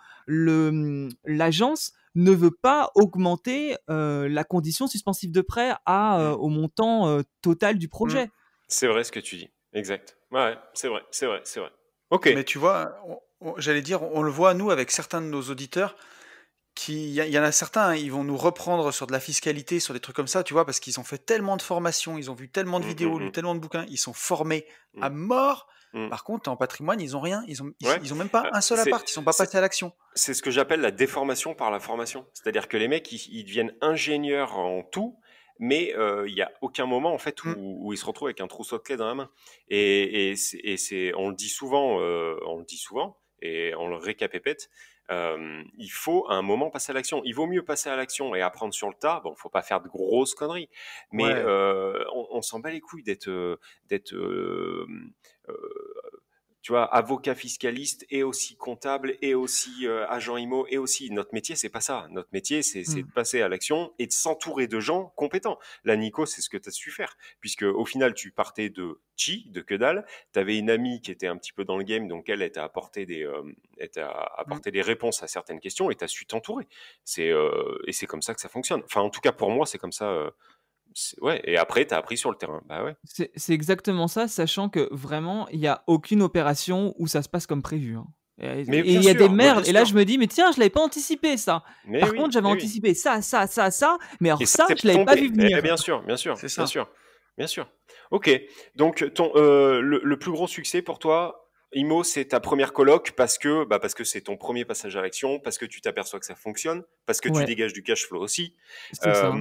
l'agence ne veut pas augmenter, la condition suspensive de prêt Mmh. au montant, total du Mm. projet?» C'est vrai ce que tu dis. Exact. Ouais, ouais, c'est vrai, c'est vrai, c'est vrai. Ok. Mais tu vois, j'allais dire, on le voit, nous, avec certains de nos auditeurs, il y en a certains, hein, ils vont nous reprendre sur de la fiscalité, sur des trucs comme ça, tu vois, parce qu'ils ont fait tellement de formations, ils ont vu tellement de vidéos, lu tellement de bouquins, ils sont formés à Mm, mort. mm. Par contre, en patrimoine, ils ont rien, Ouais. ils ont même pas un seul C'est appart, ils sont pas c'est- passés à l'action. c'est ce que j'appelle la déformation par la formation. C'est-à-dire que les mecs, ils deviennent ingénieurs en tout, mais il n'y a aucun moment en fait Mm. où ils se retrouvent avec un trousseau de clés dans la main. On le dit souvent, et on le récapépète. Il faut à un moment passer à l'action. Il vaut mieux passer à l'action et apprendre sur le tas. Bon, faut pas faire de grosses conneries, mais Ouais. on s'en bat les couilles d'être euh, tu vois, avocat fiscaliste et aussi comptable et aussi agent IMO et aussi notre métier, c'est pas ça. Notre métier, c'est Mm. de passer à l'action et de s'entourer de gens compétents. Là, Nico, c'est ce que tu as su faire, puisque au final, tu partais de de que dalle. Tu avais une amie qui était un petit peu dans le game, donc elle t'a apporté des réponses à certaines questions et tu as su t'entourer. Et c'est comme ça que ça fonctionne. Enfin, en tout cas, pour moi, c'est comme ça. Ouais, et après, tu as appris sur le terrain. Bah ouais. C'est exactement ça, sachant que vraiment, il n'y a aucune opération où ça se passe comme prévu, hein. Mais Et bien il y a des sûr, mais bien merdes, et là sûr. je me dis, mais tiens, je l'avais pas anticipé ça. Mais Par oui, contre, j'avais mais oui. anticipé ça, mais alors Et ça, ça, c'est je l'avais pas vu tombé. venir. Bien sûr, bien sûr, C'est bien ça. sûr, bien sûr. Ok. Donc, le plus gros succès pour toi, Imo, c'est ta première coloc parce que c'est ton premier passage à l'action, parce que tu t'aperçois que ça fonctionne, parce que tu Ouais, dégages du cash flow aussi. c'est ça.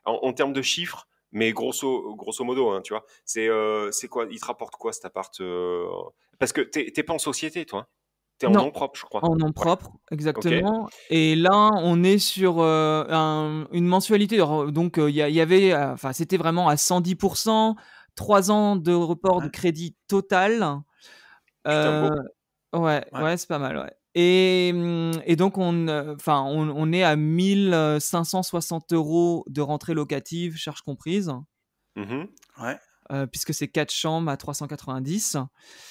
En termes de chiffres, mais grosso modo, hein, tu vois, c'est quoi? Il te rapporte quoi cet appart? Parce que t'es pas en société, toi. T'es en Non, nom propre, je crois. en nom Ouais. propre, Ok. exactement. Et là, on est sur une mensualité. Donc, il y avait, enfin, c'était vraiment à 110%, 3 ans de report de Ouais. crédit total. Putain, Euh, beau. Ouais, Ouais. ouais, c'est pas mal, ouais. Et donc on est à 1560 € de rentrée locative, charges comprises, Mhm. Ouais. puisque c'est 4 chambres à 390.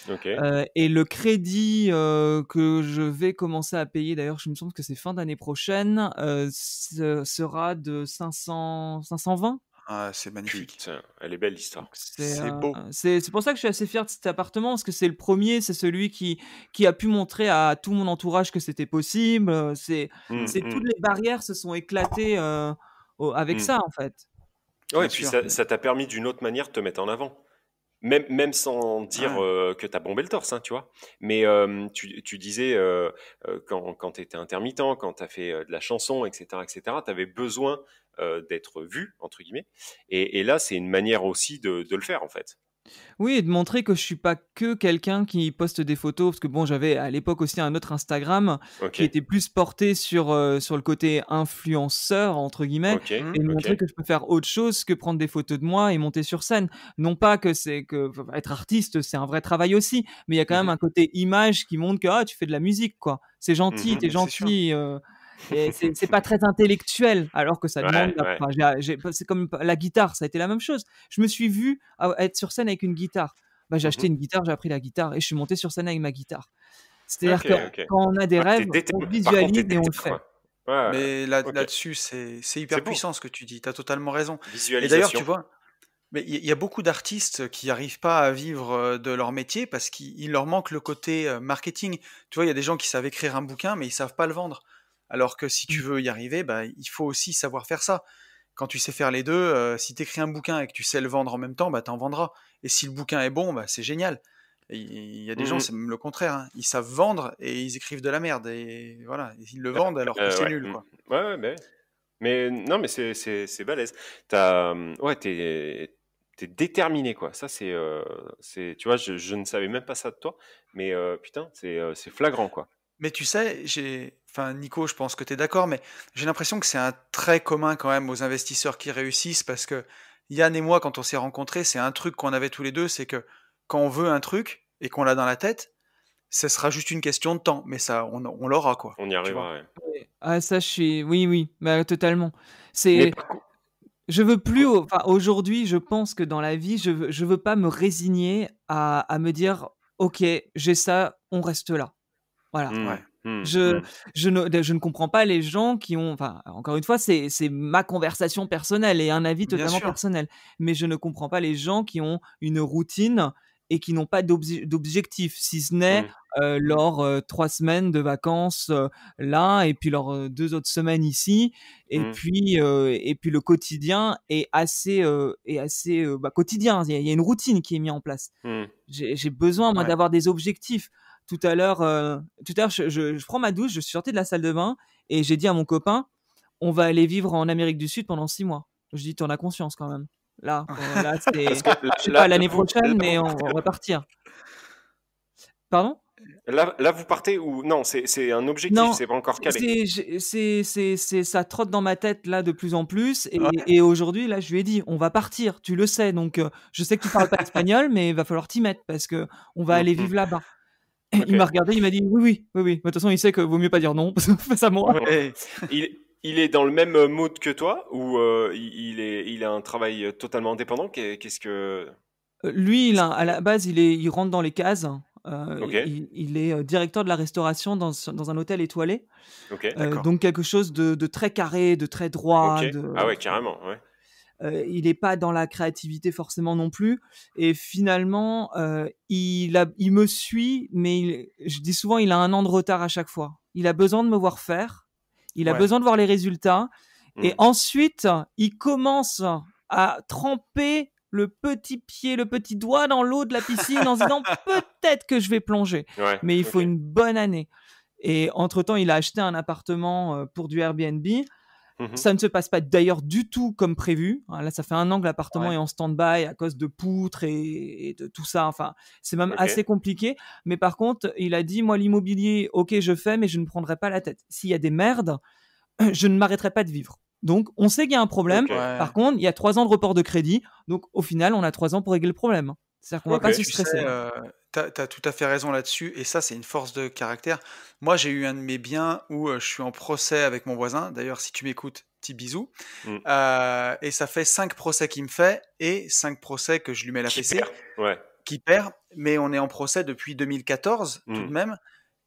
Ok. Et le crédit que je vais commencer à payer, d'ailleurs, je me semble que c'est fin d'année prochaine, sera de 520. Ah, c'est magnifique. Putain, elle est belle Donc l'histoire. C'est beau. c'est pour ça que je suis assez fier de cet appartement, parce que c'est le premier, c'est celui qui a pu montrer à tout mon entourage que c'était possible. C'est toutes Mm. les barrières se sont éclatées avec Mm. ça, en fait. Ouais, Bien et puis sûr. ça t'a permis d'une autre manière de te mettre en avant. Même sans dire Ouais. que t'as bombé le torse, hein, tu vois. Mais tu disais, quand tu étais intermittent, quand tu as fait de la chanson, etc., tu avais besoin d'être vu, entre guillemets. Et là, c'est une manière aussi de le faire, en fait. Oui, et de montrer que je suis pas que quelqu'un qui poste des photos, parce que bon, j'avais à l'époque aussi un autre Instagram Ok, qui était plus porté sur le côté influenceur, entre guillemets, ok, Mm. et de ok. montrer que je peux faire autre chose que prendre des photos de moi et monter sur scène. Non pas que être artiste, c'est un vrai travail aussi, mais il y a quand même Mhm. un côté image qui montre que ah, tu fais de la musique, quoi. C'est gentil, Mhm. t'es C'est sûr. gentil. Et c'est pas très intellectuel, alors que ça demande. Ouais, ouais. Enfin, c'est comme la guitare, ça a été la même chose. Je me suis vu être sur scène avec une guitare. Bah, j'ai acheté Mhm. une guitare, j'ai appris la guitare et je suis monté sur scène avec ma guitare. C'est-à-dire Ok, que ok. quand on a des Ouais, rêves, on Par contre, t'es visualise et on déter, le fait. quoi. Ouais, ouais. Mais Ok. là-dessus, c'est C'est hyper beau. puissant ce que tu dis. Tu as totalement raison. Et d'ailleurs, tu Visualisation. vois, mais il y a beaucoup d'artistes qui n'arrivent pas à vivre de leur métier parce qu'il leur manque le côté marketing. Tu vois, il y a des gens qui savent écrire un bouquin, mais ils savent pas le vendre. Alors que si tu Mm. veux y arriver, bah, il faut aussi savoir faire ça. Quand tu sais faire les deux, si tu écris un bouquin et que tu sais le vendre en même temps, bah, tu en vendras. Et si le bouquin est bon, bah, c'est génial. Et il y a des gens, Mhm. c'est même le contraire, hein. Ils savent vendre et ils écrivent de la merde. Et voilà, ils le vendent alors que c'est Ouais. nul, quoi. Ouais, ouais, bah ouais. Mais non, mais c'est balèze. T'as, ouais, t'es déterminé, quoi. Ça, tu vois, je ne savais même pas ça de toi, mais putain, c'est flagrant, quoi. Mais tu sais, enfin, Nico, je pense que tu es d'accord, mais j'ai l'impression que c'est un trait commun quand même aux investisseurs qui réussissent parce que Yann et moi, quand on s'est rencontrés, c'est un truc qu'on avait tous les deux, c'est que quand on veut un truc et qu'on l'a dans la tête, ce sera juste une question de temps, mais ça, on l'aura, quoi. On y Tu vois? arrivera, ouais. Ouais. Ah, ça, oui, oui, bah, totalement. Mais C'est, par contre, je veux plus, enfin, aujourd'hui, je pense que dans la vie, je veux pas me résigner à me dire, ok, j'ai ça, on reste là. Voilà. Ouais. Je, je ne comprends pas les gens qui ont, enfin, encore une fois, c'est ma conversation personnelle et un avis Bien totalement sûr. personnel. Mais je ne comprends pas les gens qui ont une routine et qui n'ont pas d'objectif, si ce n'est leurs 3 semaines de vacances là, et puis leurs 2 autres semaines ici, et puis le quotidien est assez quotidien. Il y a une routine qui est mise en place. J'ai besoin, moi, d'avoir des objectifs. Tout à l'heure, je prends ma douche, je suis sorti de la salle de bain et j'ai dit à mon copain, on va aller vivre en Amérique du Sud pendant 6 mois. Je dis, t'en as conscience quand même. Là, c'est, je sais pas, l'année prochaine, mais on va partir. Pardon? Là, vous partez ou non? C'est un objectif, Non, c'est pas encore calé. ça trotte dans ma tête là de plus en plus. Et aujourd'hui, là, je lui ai dit, on va partir. Tu le sais. Donc, je sais que tu parles pas espagnol, mais il va falloir t'y mettre parce que on va aller vivre là-bas. Okay. Il m'a regardé, il m'a dit oui. De toute façon, il sait que vaut mieux pas dire non parce qu'on fait ça moi. Ouais. Il est dans le même mode que toi ou il a un travail totalement indépendant? Qu'est-ce que lui, à la base, il rentre dans les cases. Il est directeur de la restauration dans un hôtel étoilé. Donc quelque chose de très carré, de très droit. Ah ouais, carrément. Ouais. Il n'est pas dans la créativité forcément non plus. Et finalement, il me suit, mais je dis souvent, il a 1 an de retard à chaque fois. Il a besoin de me voir faire. Il a besoin de voir les résultats. Et ensuite, il commence à tremper le petit pied, le petit doigt dans l'eau de la piscine en se disant peut-être que je vais plonger. Mais il faut une bonne année. Et entre-temps, il a acheté un appartement pour du Airbnb. Ça ne se passe pas d'ailleurs du tout comme prévu. Là, ça fait 1 an que l'appartement est en stand-by à cause de poutres et de tout ça. Enfin, c'est même assez compliqué. Mais par contre, il a dit, moi, l'immobilier, ok, je fais, mais je ne prendrai pas la tête. S'il y a des merdes, je ne m'arrêterai pas de vivre. Donc, on sait qu'il y a un problème. Par contre, il y a 3 ans de report de crédit. Donc, au final, on a 3 ans pour régler le problème. C'est-à-dire qu'on ne va pas se stresser. Tu as tout à fait raison là-dessus. Et ça, c'est une force de caractère. Moi, j'ai eu un de mes biens où je suis en procès avec mon voisin. D'ailleurs, si tu m'écoutes, petit bisou. Et ça fait 5 procès qu'il me fait et 5 procès que je lui mets la fessée. Qui perd. Mais on est en procès depuis 2014 tout de même.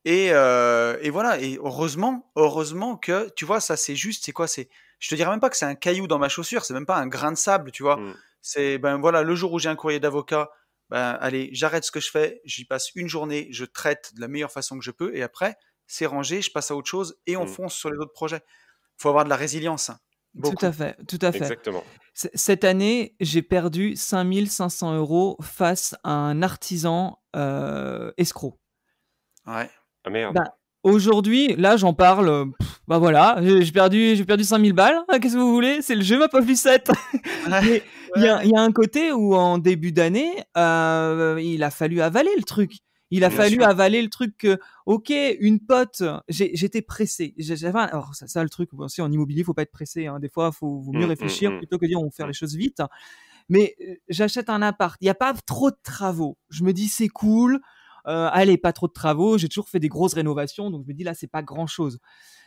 Et voilà. Et heureusement que, tu vois, ça, c'est juste. C'est quoi? Je te dirais même pas que c'est un caillou dans ma chaussure. C'est même pas un grain de sable, tu vois. C'est, voilà, le jour où j'ai un courrier d'avocat, allez, j'arrête ce que je fais, j'y passe une journée, je traite de la meilleure façon que je peux, et après, c'est rangé, je passe à autre chose, et on fonce sur les autres projets. Il faut avoir de la résilience. Beaucoup. Tout à fait. Exactement. Cette année, j'ai perdu 5 500 € face à un artisan escroc. Ouais. Ah merde. Aujourd'hui, là, j'en parle. Voilà, j'ai perdu 5 000 balles. Qu'est-ce que vous voulez? C'est le jeu, ma pauvre Lucette. Mais il y a un côté où, en début d'année, il a fallu avaler le truc. Avaler le truc que, ok, une pote, j'étais pressé. Alors, ça, le truc aussi, en immobilier, faut pas être pressé. Hein. Des fois, vaut mieux réfléchir plutôt que dire on va faire les choses vite. Mais j'achète un appart. Il n'y a pas trop de travaux. Je me dis, c'est cool. Allez, pas trop de travaux. J'ai toujours fait des grosses rénovations. Donc, je me dis, là, c'est pas grand-chose.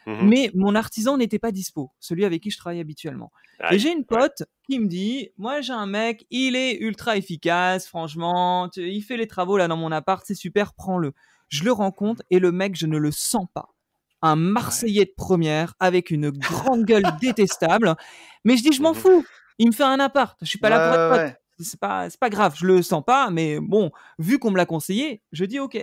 Mais mon artisan n'était pas dispo, celui avec qui je travaille habituellement. Et j'ai une pote qui me dit, moi j'ai un mec, il est ultra efficace, franchement, il fait les travaux là dans mon appart, c'est super, prends-le. Je le rencontre et le mec, je ne le sens pas. Un Marseillais de première avec une grande gueule détestable. Mais je dis, je m'en fous, il me fait un appart, je suis pas là pour être pote. C'est pas grave, je le sens pas, mais bon, vu qu'on me l'a conseillé, je dis ok.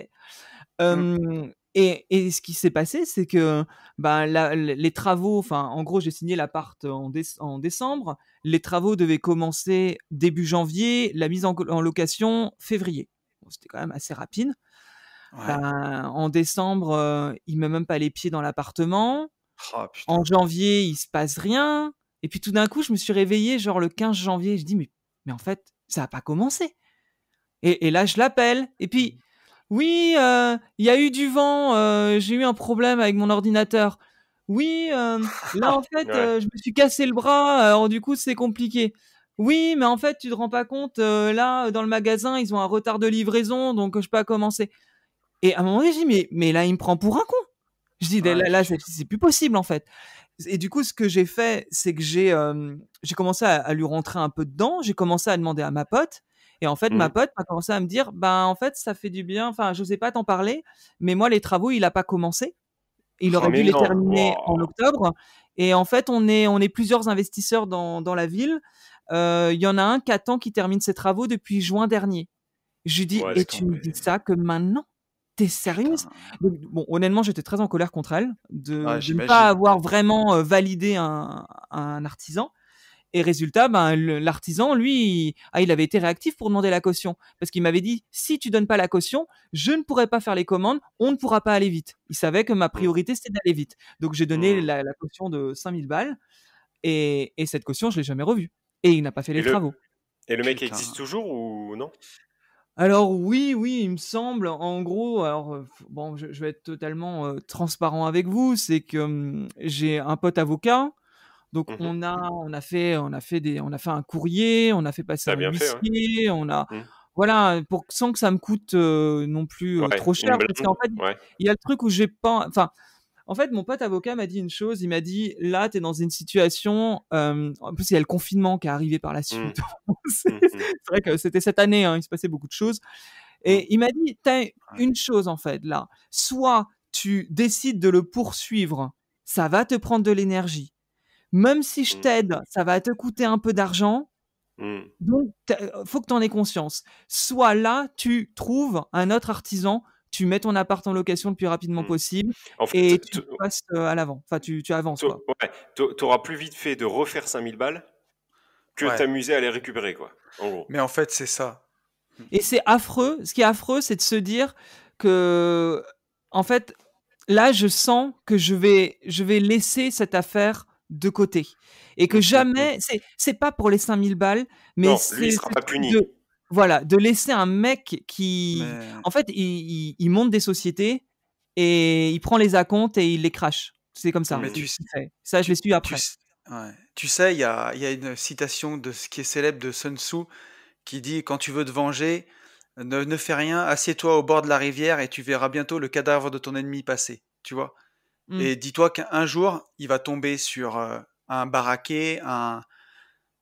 Et ce qui s'est passé, c'est que les travaux, en gros, j'ai signé l'appart en décembre. Les travaux devaient commencer début janvier, la mise en location février. Bon, c'était quand même assez rapide. En décembre, il met même pas les pieds dans l'appartement. En janvier, il se passe rien. Et puis tout d'un coup, je me suis réveillé genre le 15 janvier. Je dis mais en fait, ça a pas commencé. Et là, je l'appelle. Et puis oui, il y a eu du vent, j'ai eu un problème avec mon ordinateur. Oui, là en fait, je me suis cassé le bras, alors du coup c'est compliqué. Oui, mais en fait tu te rends pas compte, là dans le magasin ils ont un retard de livraison, donc je peux pas commencer. Et à un moment donné je dis mais là il me prend pour un con. Je dis là c'est plus possible en fait. Et du coup ce que j'ai fait c'est que j'ai commencé à lui rentrer un peu dedans, j'ai commencé à demander à ma pote. Et en fait, ma pote a commencé à me dire, en fait, ça fait du bien. Enfin, je n'osais pas t'en parler, mais moi, les travaux, il n'a pas commencé. Il aurait dû les terminer en octobre. Et en fait, on est plusieurs investisseurs dans la ville. Il y en a un qui attend qu'il termine ses travaux depuis juin dernier. Je lui dis: Ouais, «Et laisse tu me dis tomber. ça que maintenant? Tu es sérieuse?» Putain. Donc bon, honnêtement, j'étais très en colère contre elle Ah, de ne pas j'imagine. avoir vraiment, validé un artisan et résultat, ben, l'artisan lui, il avait été réactif pour demander la caution. Parce qu'il m'avait dit: «Si tu donnes pas la caution, je ne pourrai pas faire les commandes, on ne pourra pas aller vite». Il savait que ma Mmh. priorité, c'était d'aller vite. Donc j'ai donné Mmh. la caution de 5 000 balles et cette caution, je l'ai jamais revue et il n'a pas fait Et les travaux. le mec existe Putain. toujours ou non? Alors oui, oui, il me semble, en gros, alors, bon, je vais être totalement, transparent avec vous, c'est que, j'ai un pote avocat, donc Mmh. on a fait un courrier, on a fait passer Tu un bien fait, ouais. huissier, on a Mmh. voilà, pour sans que ça me coûte, non plus, Ouais, trop cher une parce qu'en blinde? fait, Ouais. il y a le truc où j'ai pas enfin, en fait, mon pote avocat m'a dit une chose, il m'a dit: «Là, tu es dans une situation», en plus, il y a le confinement qui est arrivé par la Mmh. suite. C'est Mmh mh. c'est vrai que c'était cette année, hein, il se passait beaucoup de choses Mmh. et il m'a dit: «Tu as Ouais. une chose, en fait, là, soit tu décides de le poursuivre, ça va te prendre de l'énergie. Même si je Mmh. t'aide, ça va te coûter un peu d'argent, Mmh. donc faut que tu en aies conscience. Soit là, tu trouves un autre artisan, tu mets ton appart en location le plus rapidement Mmh. possible En fait, et tu passes, à l'avant. Enfin, tu avances, quoi». ouais, tu plus vite fait de refaire 5 000 balles que Ouais. t'amuser à les récupérer, quoi, en gros. Mais en fait, c'est ça. Et c'est affreux. Ce qui est affreux, c'est de se dire que, en fait, là, je sens que je vais laisser cette affaire de côté et que Mmh mh, mmh. jamais c'est pas pour les 5 000 balles, mais Non, lui, il c'est sera ce pas truc puni. de voilà, de laisser un mec qui Mais en fait, il monte des sociétés et il prend les acomptes et il les crache. C'est comme ça mais Mmh. qu'il qu'il fait. Ça, je l'ai su tu après. s ouais. Tu sais, il y a une citation de ce qui est célèbre de Sun Tzu qui dit: «Quand tu veux te venger, ne fais rien, assieds-toi au bord de la rivière et tu verras bientôt le cadavre de ton ennemi passer». Tu vois? Mmh. Et dis-toi qu'un jour, il va tomber sur, un baraquet,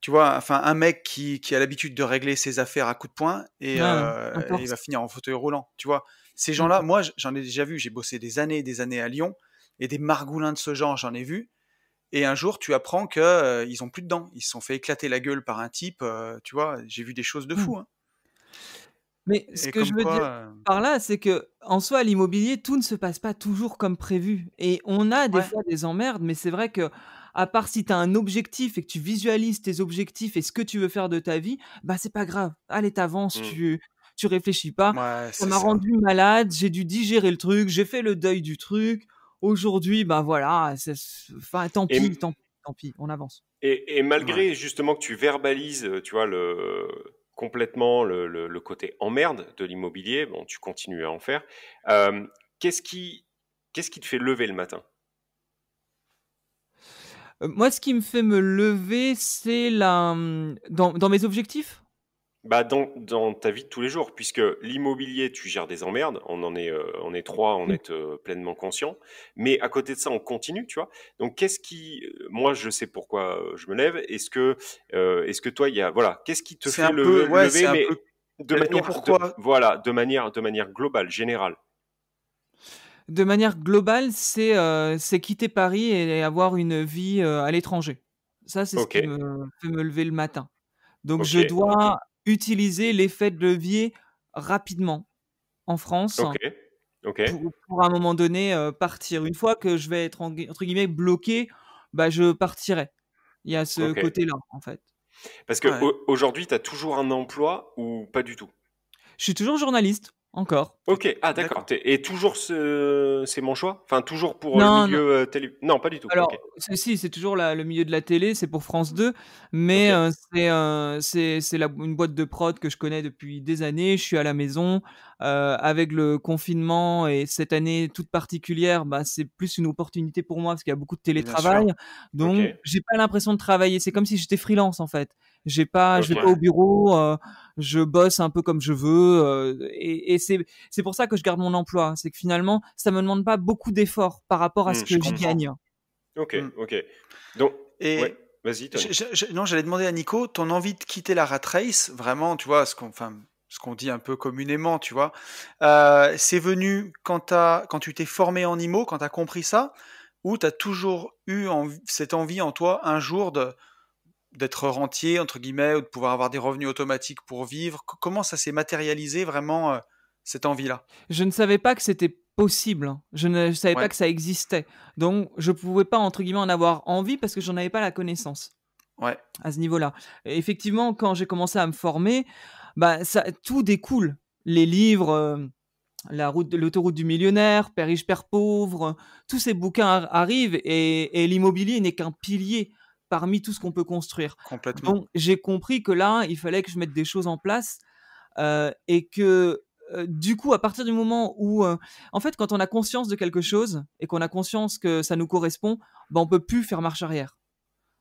tu vois? Enfin, un mec qui a l'habitude de régler ses affaires à coups de poing Ouais, et il n'importe. va finir en fauteuil roulant, tu vois? Ces Mmh. gens-là, moi, j'en ai déjà vu, j'ai bossé des années et des années à Lyon et des margoulins de ce genre, j'en ai vu et un jour, tu apprends que, ils ont plus de dents. Ils se sont fait éclater la gueule par un type, tu vois? J'ai vu des choses de Mmh. fou, hein, Mais ce et que je comme veux dire quoi, par là, c'est qu'en soi, l'immobilier, tout ne se passe pas toujours comme prévu et on a des ouais, fois des emmerdes, mais c'est vrai que à part si tu as un objectif et que tu visualises tes objectifs et ce que tu veux faire de ta vie, bah, c'est pas grave. Allez, tu avances, Mmh. tu réfléchis pas. ouais, Ça c'est m'a ça. rendu malade, j'ai dû digérer le truc, j'ai fait le deuil du truc. Aujourd'hui, bah, voilà, enfin, tant Et pis, tant pis, tant pis, on avance. Ouais. malgré justement que tu verbalises, tu vois, complètement le côté emmerde de l'immobilier, bon, tu continues à en faire. Hem, qu'est-ce qui qu'est-ce qui te fait lever le matin? Moi, ce qui me fait me lever, c'est dans mes objectifs? Bah, dans ta vie de tous les jours, puisque l'immobilier, tu gères des emmerdes, on est 3 à en Mmh. être, pleinement conscient. Mais à côté de ça, on continue, tu vois? Donc qu'est-ce qui, moi, je sais pourquoi, je me lève. Est-ce que toi, il y a voilà, qu'est-ce qui te C'est fait un peu ouais, c'est lever, un mais peu ton pourquoi. de manière globale, générale? De manière globale, c'est quitter Paris et avoir une vie, à l'étranger. Ça, c'est ce qui OK, me fait me lever le matin. Donc je OK, dois utiliser l'effet de levier rapidement en France OK, OK, pour à un moment donné, partir. Une fois que je vais être entre guillemets «bloqué», bah, je partirai. Il y a ce OK. côté-là, en fait. Parce que Ouais, aujourd'hui, tu as toujours un emploi ou pas du tout? Je suis toujours journaliste, encore. tu OK, ah d'accord, d'accord. tu et toujours c'est mon choix? Enfin, toujours pour le Non, non. milieu, télé non, pas du tout, OK. Alors, si, c'est toujours le milieu de la télé, c'est pour France 2, mais OK, c'est une boîte de prod que je connais depuis des années. Je suis à la maison, avec le confinement et cette année toute particulière, bah, c'est plus une opportunité pour moi parce qu'il y a beaucoup de Bien sûr. télétravail, donc OK, j'ai pas l'impression de travailler. C'est comme si j'étais freelance, en fait. Je vais pas au OK. bureau, je bosse un peu comme je veux, et c'est pour ça que je garde mon emploi. C'est que finalement, ça me demande pas beaucoup d'efforts par rapport à ce Je que j'y comprends. gagne. OK, Mmh. OK. Donc ouais, Et vas-y Tony. non, j'allais demander à Nico, ton envie de quitter la rat race, vraiment, tu vois, ce qu'on dit un peu communément, tu vois, c'est venu quand tu t'es formé en IMO, quand tu as compris ça? Ou tu as toujours eu cette envie en toi, un jour, d'être rentier, entre guillemets, ou de pouvoir avoir des revenus automatiques pour vivre? Comment ça s'est matérialisé vraiment, cette envie-là? Je ne savais pas que c'était possible, hein. Je ne savais pas Ouais, que ça existait. Donc je pouvais pas, entre guillemets, en avoir envie parce que j'en avais pas la connaissance ouais. à ce niveau-là. Et effectivement, quand j'ai commencé à me former, bah, ça tout découle. Les livres, l'autoroute du millionnaire, Père riche, père pauvre, tous ces bouquins arrivent et l'immobilier n'est qu'un pilier parmi tout ce qu'on peut construire. Complètement. Donc j'ai compris que là, il fallait que je mette des choses en place et que du coup, à partir du moment où, en fait, quand on a conscience de quelque chose et qu'on a conscience que ça nous correspond, bah, on peut plus faire marche arrière.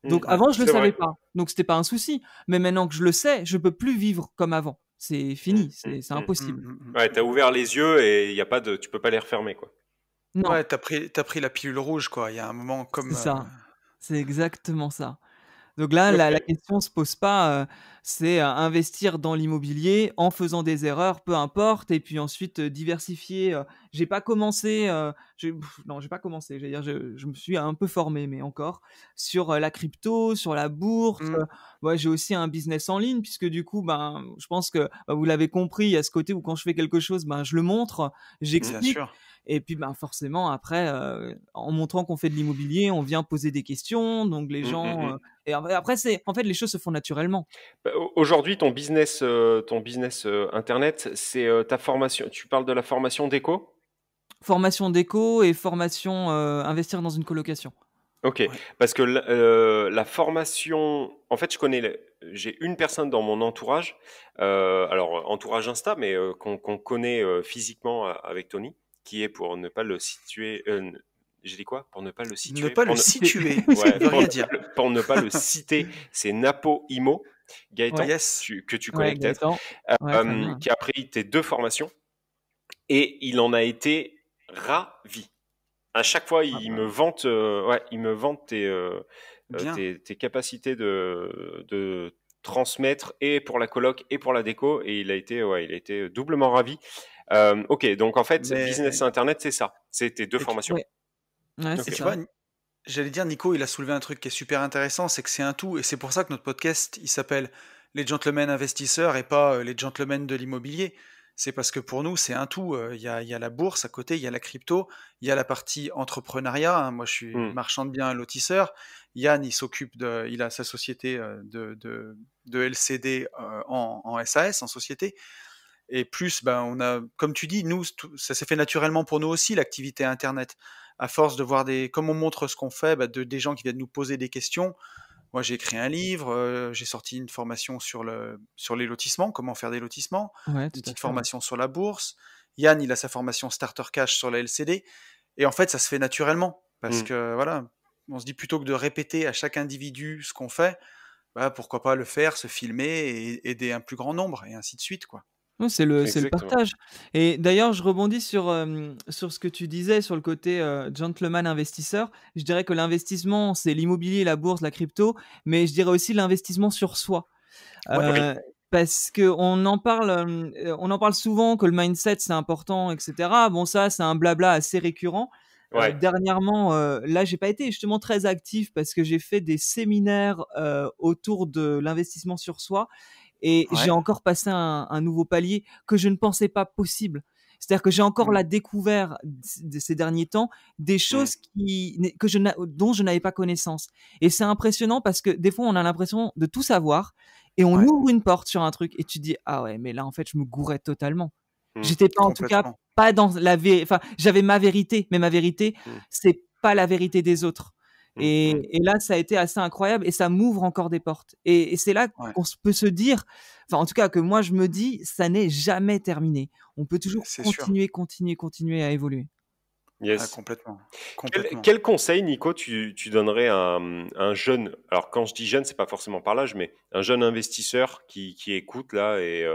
Donc Ouais, avant, je le C'est savais vrai. pas, donc c'était pas un souci. Mais maintenant que je le sais, je peux plus vivre comme avant. C'est Mm, fini, mm, c'est mm. impossible. Ouais, t'as ouvert les yeux et y a pas de, tu peux pas les refermer, quoi. Non, Ouais, t'as pris la pilule rouge, quoi. Il y a un moment c'est comme, ça, c'est exactement ça. Donc là, Ok. la question se pose pas, c'est, investir dans l'immobilier en faisant des erreurs, peu importe et puis ensuite, diversifier, j'ai pas commencé, non, j'ai pas commencé, j'allais dire je me suis un peu formé, mais encore, sur, la crypto, sur la bourse, mmh, ouais, j'ai aussi un business en ligne puisque du coup, ben, je pense que, bah, vous l'avez compris, il y a ce côté où quand je fais quelque chose, ben, je le montre, Mm. bien j'explique sûr. et puis, ben, forcément après, en montrant qu'on fait de l'immobilier, on vient poser des questions donc les Mm, mm, gens, mm. et après, c'est en fait, les choses se font naturellement. Bah, aujourd'hui, ton business internet, c'est ta formation. Tu parles de la formation déco? Formation déco et formation, investir dans une colocation. Ok, Ouais. parce que la formation, en fait, j'ai une personne dans mon entourage, alors entourage Insta, mais qu'on connaît physiquement avec Tony, qui est pour ne pas le situer. J'ai dit quoi? Pour ne pas le Ne situer. pas le C'est situer, ça Ouais, ne veut rien dire. pour ne pas le citer, c'est Napo Imo, Gaëtan, Ouais, Yes. que tu connais ouais, peut-être, Gaëtan. Ouais, très bien. qui a pris tes deux formations et il en a été ravi. À chaque fois, Ah bah, il me vante Bien. tes capacités de transmettre et pour la coloc et pour la déco. Et il a été doublement ravi. Ok, donc en fait, business Mais internet, c'est ça. C'est tes deux et tu formations. ouais, ouais, et c'est Ok. tu ça. vois, j'allais dire, Nico, il a soulevé un truc qui est super intéressant, c'est que c'est un tout et c'est pour ça que notre podcast, il s'appelle Les Gentlemen Investisseurs et pas, Les Gentlemen de l'immobilier. C'est parce que pour nous, c'est un tout, il y a la bourse à côté, il y a la crypto, il y a la partie entrepreneuriat, hein. Moi, je suis Hmm. marchand de biens lotisseur. Yann, il a sa société, de LCD, en SAS, en société. Et plus, ben, on a, comme tu dis, nous, ça s'est fait naturellement pour nous aussi, l'activité Internet. À force de voir comme on montre ce qu'on fait, bah, des gens qui viennent nous poser des questions. Moi, j'ai écrit un livre, j'ai sorti une formation sur les lotissements, comment faire des lotissements, Ouais, une tout à petite fait, ouais. formation sur la bourse. Yann, il a sa formation Starter Cash sur la LCD. Et en fait, ça se fait naturellement. Parce Hmm. que, voilà, on se dit plutôt que de répéter à chaque individu ce qu'on fait, bah, pourquoi pas le faire, se filmer et aider un plus grand nombre, et ainsi de suite, quoi. Oui, c'est le Exactement. partage et d'ailleurs, je rebondis sur ce que tu disais sur le côté, gentleman investisseur. Je dirais que l'investissement, c'est l'immobilier, la bourse, la crypto, mais je dirais aussi l'investissement sur soi. Ouais, Oui. Parce on en parle souvent que le mindset, c'est important et cetera. Bon ça, c'est un blabla assez récurrent. Ouais. Dernièrement, là, j'ai pas été justement très actif parce que j'ai fait des séminaires, autour de l'investissement sur soi et j'ai ouais. encore passé un nouveau palier que je ne pensais pas possible. C'est-à-dire que j'ai encore Mmh. là découvert ces derniers temps des Hmm. choses dont je n'avais pas connaissance. Et c'est impressionnant parce que des fois, on a l'impression de tout savoir et on Ouais, ouvre une porte sur un truc et tu dis ah ouais, mais là en fait, je me gourais totalement. Hmm. J'étais pas en tout cas complètement. pas dans enfin, j'avais ma vérité, mais ma vérité, Hmm. c'est pas la vérité des autres. Hmm. Hmm. Et là, ça a été assez incroyable et ça m'ouvre encore des portes. Et c'est là Ouais, peut se dire, enfin en tout cas que moi je me dis, ça n'est jamais terminé. On peut toujours c'est sûr. continuer, continuer, continuer à évoluer. Ah, Yes. complètement, complètement. Quel conseil, Nico, tu donnerais à un jeune, alors quand je dis jeune, c'est pas forcément par l'âge, mais un jeune investisseur qui écoute là et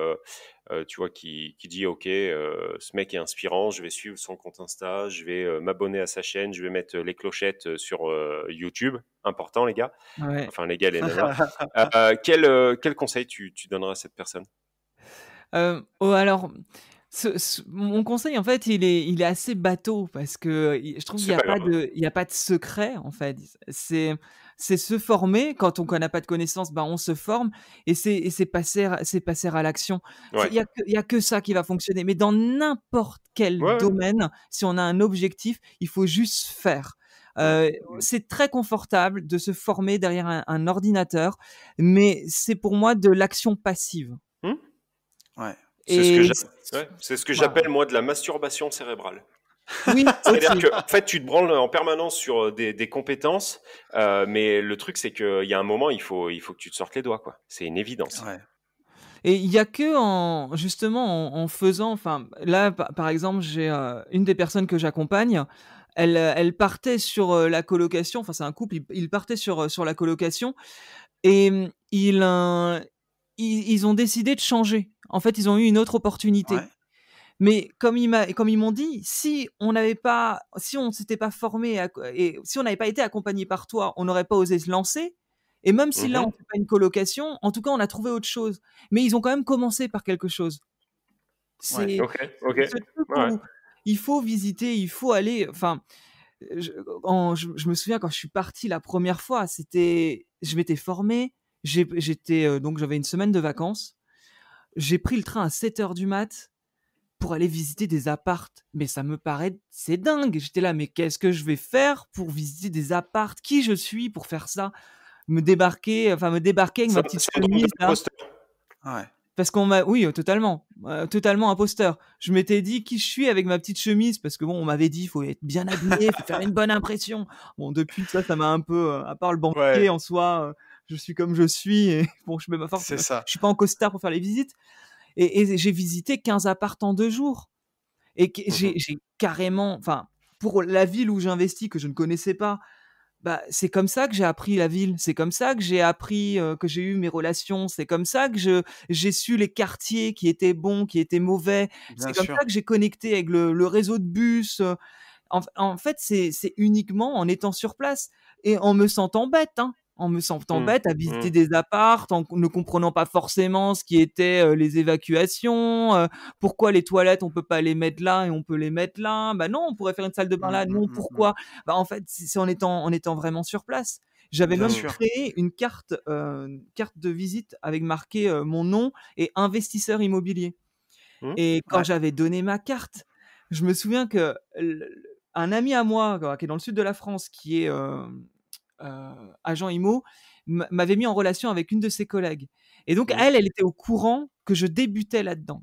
tu vois, qui dit, OK, ce mec est inspirant, je vais suivre son compte Insta, je vais m'abonner à sa chaîne, je vais mettre les clochettes sur YouTube, important les gars, Ouais. enfin les gars, les nanas. Quel conseil tu donneras à cette personne? Oh alors, mon conseil en fait, il est assez bateau parce que je trouve qu'il y C'est a pas pas grave. de il y a pas de secret en fait. C'est c'est se former. Quand on n'a pas de connaissances, on se forme et c'est passer à l'action. Ouais. Il y a que ça qui va fonctionner. Mais dans n'importe quel Ouais. domaine, si on a un objectif, il faut juste faire. C'est très confortable de se former derrière un ordinateur, mais c'est pour moi de l'action passive. Ouais. C'est ce que j'appelle moi de la masturbation cérébrale. Oui, c'est-à-dire que en fait, tu te branles en permanence sur des compétences, mais le truc c'est qu'il y a un moment, il faut que tu te sortes les doigts, quoi. C'est une évidence. Ouais. Et il y a que en faisant, enfin là par exemple, j'ai une des personnes que j'accompagne, elle partait sur la colocation, enfin c'est un couple, ils partaient sur la colocation et ils ont décidé de changer. En fait, ils ont eu une autre opportunité. Ouais. Mais comme ils m'ont dit, si on s'était pas formé et si on n'avait pas été accompagné par toi, on n'aurait pas osé se lancer. Et même si là on fait pas une colocation, en tout cas on a trouvé autre chose. Mais ils ont quand même commencé par quelque chose. C'est Ok. ce truc où il faut visiter, il faut aller. Enfin, je me souviens quand je suis parti la première fois, je m'étais formé. Donc j'avais une semaine de vacances. J'ai pris le train à 7h du mat pour aller visiter des appartes. Mais ça me paraît, c'est dingue. J'étais là, mais qu'est-ce que je vais faire pour visiter des appartes? Qui je suis pour faire ça? Me débarquer avec ma petite chemise là. Ouais. Parce oui, totalement imposteur. Je m'étais dit qui je suis avec ma petite chemise parce que on m'avait dit il faut être bien habillé, faut faire une bonne impression. Bon, depuis ça m'a un peu, à part le banquier en soi, je suis comme je suis et bon, je mets ma force. C'est ça. Je suis pas en costard pour faire les visites. Et j'ai visité 15 apparts en 2 jours. Et j'ai carrément, enfin, pour la ville où j'investis que je ne connaissais pas, c'est comme ça que j'ai appris la ville. C'est comme ça que j'ai appris, que j'ai eu mes relations. C'est comme ça que j'ai su les quartiers qui étaient bons, qui étaient mauvais. C'est comme ça que j'ai connecté avec le réseau de bus. En fait, c'est uniquement en étant sur place et en me sentant bête, hein. En me sentant bête à visiter des apparts, en ne comprenant pas forcément ce qui était les évacuations, pourquoi les toilettes on peut pas les mettre là et on peut les mettre là. Non, on pourrait faire une salle de bain là. Non, pourquoi? En fait, c'est en étant vraiment sur place. J'avais même créé une carte de visite avec marqué mon nom et investisseur immobilier. Et quand j'avais donné ma carte, je me souviens que un ami à moi qui est dans le sud de la France, qui est agent IMO, m'avait mis en relation avec une de ses collègues. Et donc elle était au courant que je débutais là-dedans.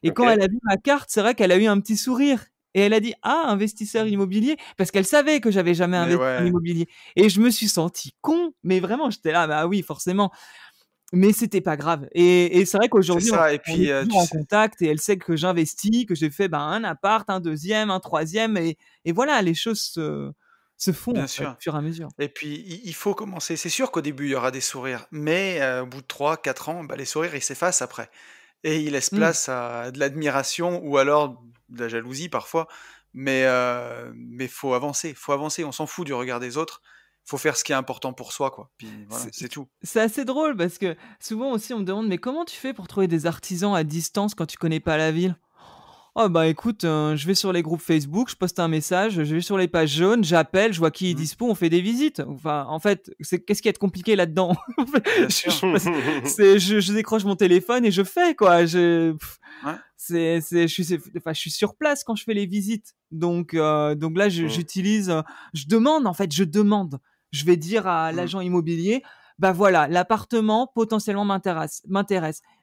Et quand elle a vu ma carte, c'est vrai qu'elle a eu un petit sourire. Et elle a dit « Ah, investisseur immobilier », parce qu'elle savait que j'avais jamais investi en immobilier. Et je me suis senti con, mais vraiment, j'étais là, bah oui, forcément. Mais c'était pas grave. Et c'est vrai qu'aujourd'hui, on est toujours en contact et elle sait que j'investis, que j'ai fait un appart, un deuxième, un troisième. Et voilà, les choses se font Bien au sûr. fur et à mesure. Et puis, il faut commencer. C'est sûr qu'au début, il y aura des sourires, mais au bout de 3-4 ans, les sourires, ils s'effacent après. Et ils laissent place à de l'admiration ou alors de la jalousie parfois. Mais faut avancer, On s'en fout du regard des autres. Faut faire ce qui est important pour soi, quoi. Puis voilà, c'est tout. C'est assez drôle parce que souvent aussi, on me demande « Mais comment tu fais pour trouver des artisans à distance quand tu connais pas la ville ?» Oh écoute, je vais sur les groupes Facebook, je poste un message, je vais sur les pages jaunes, j'appelle, je vois qui est dispo, on fait des visites. Enfin, en fait, qu'est-ce qui est compliqué là-dedans? Bien sûr. Je décroche mon téléphone et je fais, quoi. Je suis sur place quand je fais les visites. Donc là, j'utilise, je demande. Je vais dire à l'agent immobilier, voilà, l'appartement potentiellement m'intéresse.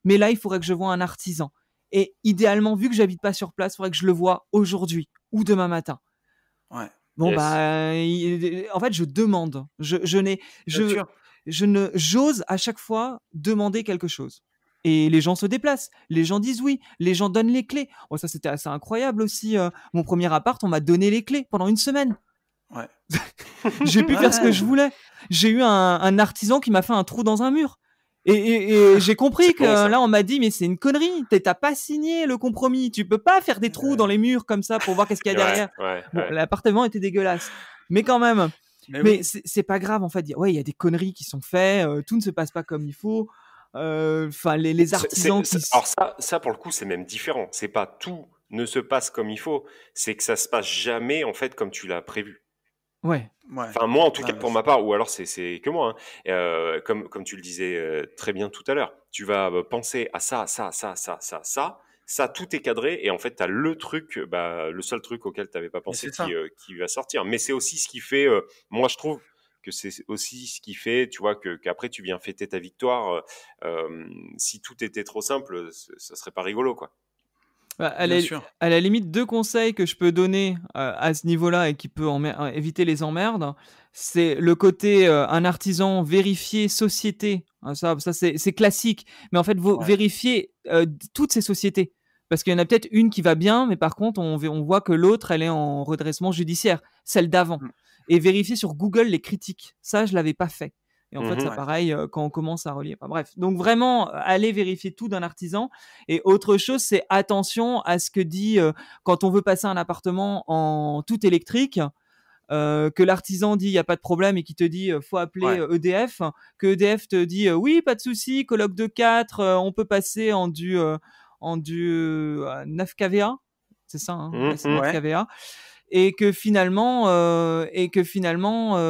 Mais là, il faudrait que je voie un artisan. Et idéalement, vu que j'habite pas sur place, il faudrait que je le voie aujourd'hui ou demain matin. Ouais. Bon, en fait, je demande. J'ose à chaque fois demander quelque chose. Et les gens se déplacent. Les gens disent oui. Les gens donnent les clés. Oh, ça, c'était assez incroyable aussi. Mon premier appart, on m'a donné les clés pendant une semaine. Ouais. J'ai pu faire ce que je voulais. J'ai eu un artisan qui m'a fait un trou dans un mur. Et j'ai compris que là, on m'a dit, mais c'est une connerie. T'as pas signé le compromis. Tu peux pas faire des trous dans les murs comme ça pour voir qu'est-ce qu'il y a derrière. L'appartement était dégueulasse. Mais quand même. Mais c'est pas grave, en fait. Il y a des conneries qui sont faites. Tout ne se passe pas comme il faut. Enfin, les artisans Alors ça, pour le coup, c'est même différent. C'est pas tout ne se passe comme il faut. C'est que ça se passe jamais, en fait, comme tu l'as prévu. Ouais. Ouais. Enfin, moi, en tout Non, cas, mais pour ma part, ou alors c'est que moi, hein. Comme tu le disais très bien tout à l'heure, tu vas penser à ça, tout est cadré, et en fait, tu as le truc, le seul truc auquel tu n'avais pas mais pensé c'est ça. qui va sortir. Mais c'est aussi ce qui fait, moi, je trouve que c'est aussi ce qui fait, tu vois, qu'après, tu viens fêter ta victoire. Si tout était trop simple, ça serait pas rigolo, quoi. Bah, Bien sûr. à la limite, 2 conseils que je peux donner, à ce niveau-là et qui peut éviter les emmerdes, c'est le côté, un artisan vérifier société, hein, ça c'est classique, mais en fait, Ouais. vérifier, toutes ces sociétés. Parce qu'il y en a peut-être une qui va bien, mais par contre, on voit que l'autre, elle est en redressement judiciaire, celle d'avant. Mm. Et vérifier sur Google les critiques. Ça, je l'avais pas fait. Et en fait, ça Mhm. Ouais. pareil, quand on commence à relier. Enfin, bref, donc vraiment, aller vérifier tout d'un artisan. Et autre chose, c'est attention à ce que dit quand on veut passer un appartement en tout électrique, que l'artisan dit il y a pas de problème et qui te dit faut appeler Ouais. EDF, que EDF te dit oui pas de souci, coloc de 4, on peut passer en du 9 kVA, c'est ça, hein, ouais, c'est 9 Mhm. Ouais. kVA. Et que finalement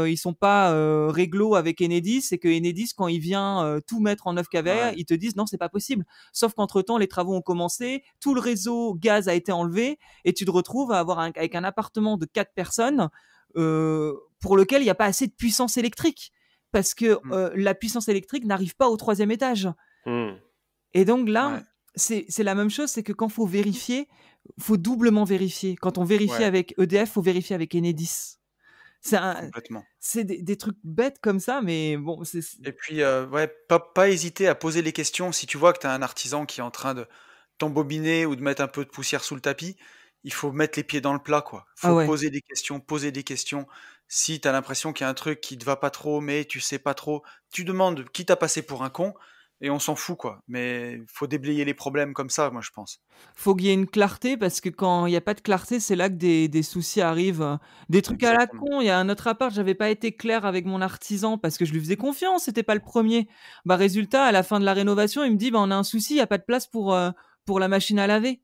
ils sont pas réglo avec Enedis, et que Enedis quand il vient tout mettre en 9 kVA, Ouais. ils te disent non c'est pas possible. Sauf qu'entre-temps les travaux ont commencé, tout le réseau gaz a été enlevé et tu te retrouves à avoir avec un appartement de 4 personnes pour lequel il n'y a pas assez de puissance électrique parce que Mm. la puissance électrique n'arrive pas au 3e étage. Mhm. Et donc là, Ouais. c'est la même chose, c'est que quand faut vérifier, faut doublement vérifier. Quand on vérifie Ouais. avec EDF, faut vérifier avec Enedis. C'est Complètement. des trucs bêtes comme ça, mais bon, Et puis, ouais, pas hésiter à poser les questions. Si tu vois que tu as un artisan qui est en train de t'embobiner ou de mettre un peu de poussière sous le tapis, il faut mettre les pieds dans le plat, quoi. ah Faut ouais. poser des questions, poser des questions. Si tu as l'impression qu'il y a un truc qui te va pas trop, mais tu sais pas trop, tu demandes qui t'a passé pour un con, et on s'en fout, quoi. Mais faut déblayer les problèmes comme ça, moi, je pense. Faut qu'il y ait une clarté parce que quand il y a pas de clarté, c'est là que des soucis arrivent. Des trucs à la Exactement. con. Il y a un autre appart, j'avais pas été clair avec mon artisan parce que je lui faisais confiance, c'était pas le premier. Bah résultat, à la fin de la rénovation, il me dit bah on a un souci, il y a pas de place pour la machine à laver.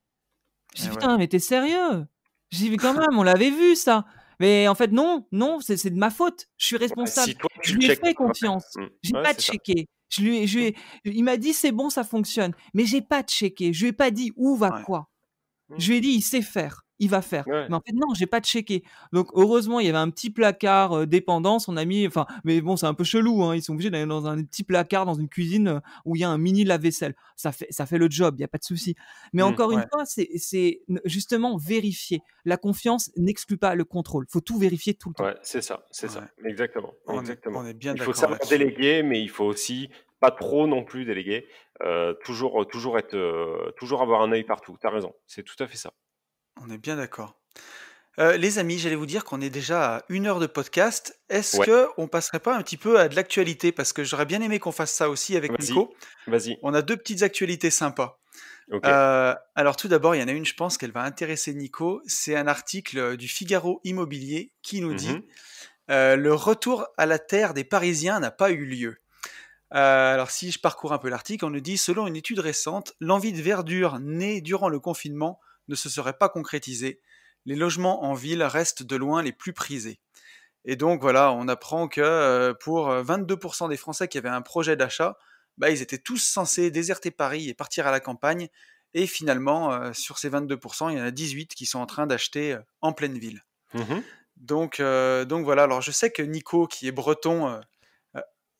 Je dis Eh ouais. putain, mais t'es sérieux? Je dis mais quand même, on l'avait vu ça. Mais en fait non, non, c'est de ma faute. Je suis Ouais, responsable. si toi, Je tu lui ai checkes fait pas, ouais. confiance. J'ai Ouais, pas c'est ça. checké. Il m'a dit c'est bon, ça fonctionne, mais j'ai pas checké. Je lui ai pas dit où va Ouais. quoi. Mhm. Je lui ai dit il sait faire, il va faire. Ouais. Mais en fait non, j'ai pas checké. Donc heureusement, il y avait un petit placard dépendance, on a mis enfin mais bon, c'est un peu chelou hein, ils sont obligés d'aller dans un petit placard dans une cuisine où il y a un mini lave-vaisselle. Ça fait le job, il y a pas de souci. Mais Mhm. encore une Ouais. fois, c'est justement vérifier. La confiance n'exclut pas le contrôle. Faut tout vérifier tout le temps. Ouais, c'est ça, Ouais. exactement, exactement. On est bien Il faut d'accord savoir là-dessus. déléguer, mais il faut aussi pas trop non plus déléguer. Toujours avoir un œil partout. T'as raison, c'est tout à fait ça. On est bien d'accord. Les amis, j'allais vous dire qu'on est déjà à 1 heure de podcast. Est-ce Ouais, que on passerait pas un petit peu à de l'actualité? Parce que j'aurais bien aimé qu'on fasse ça aussi avec vas-y, Nico. vas-y. On a 2 petites actualités sympas. Ok. Alors tout d'abord, il y en a une, je pense qu'elle va intéresser Nico. C'est un article du Figaro Immobilier qui nous dit Mhm. Le retour à la terre des Parisiens n'a pas eu lieu. Alors si je parcours un peu l'article, on nous dit selon une étude récente, l'envie de verdure née durant le confinement ne se serait pas concrétisée. Les logements en ville restent de loin les plus prisés. Et donc voilà, on apprend que pour 22% des Français qui avaient un projet d'achat, bah, ils étaient tous censés déserter Paris et partir à la campagne. Et finalement, sur ces 22%, il y en a 18 qui sont en train d'acheter en pleine ville. Mhm. Donc voilà, alors je sais que Nico, qui est breton,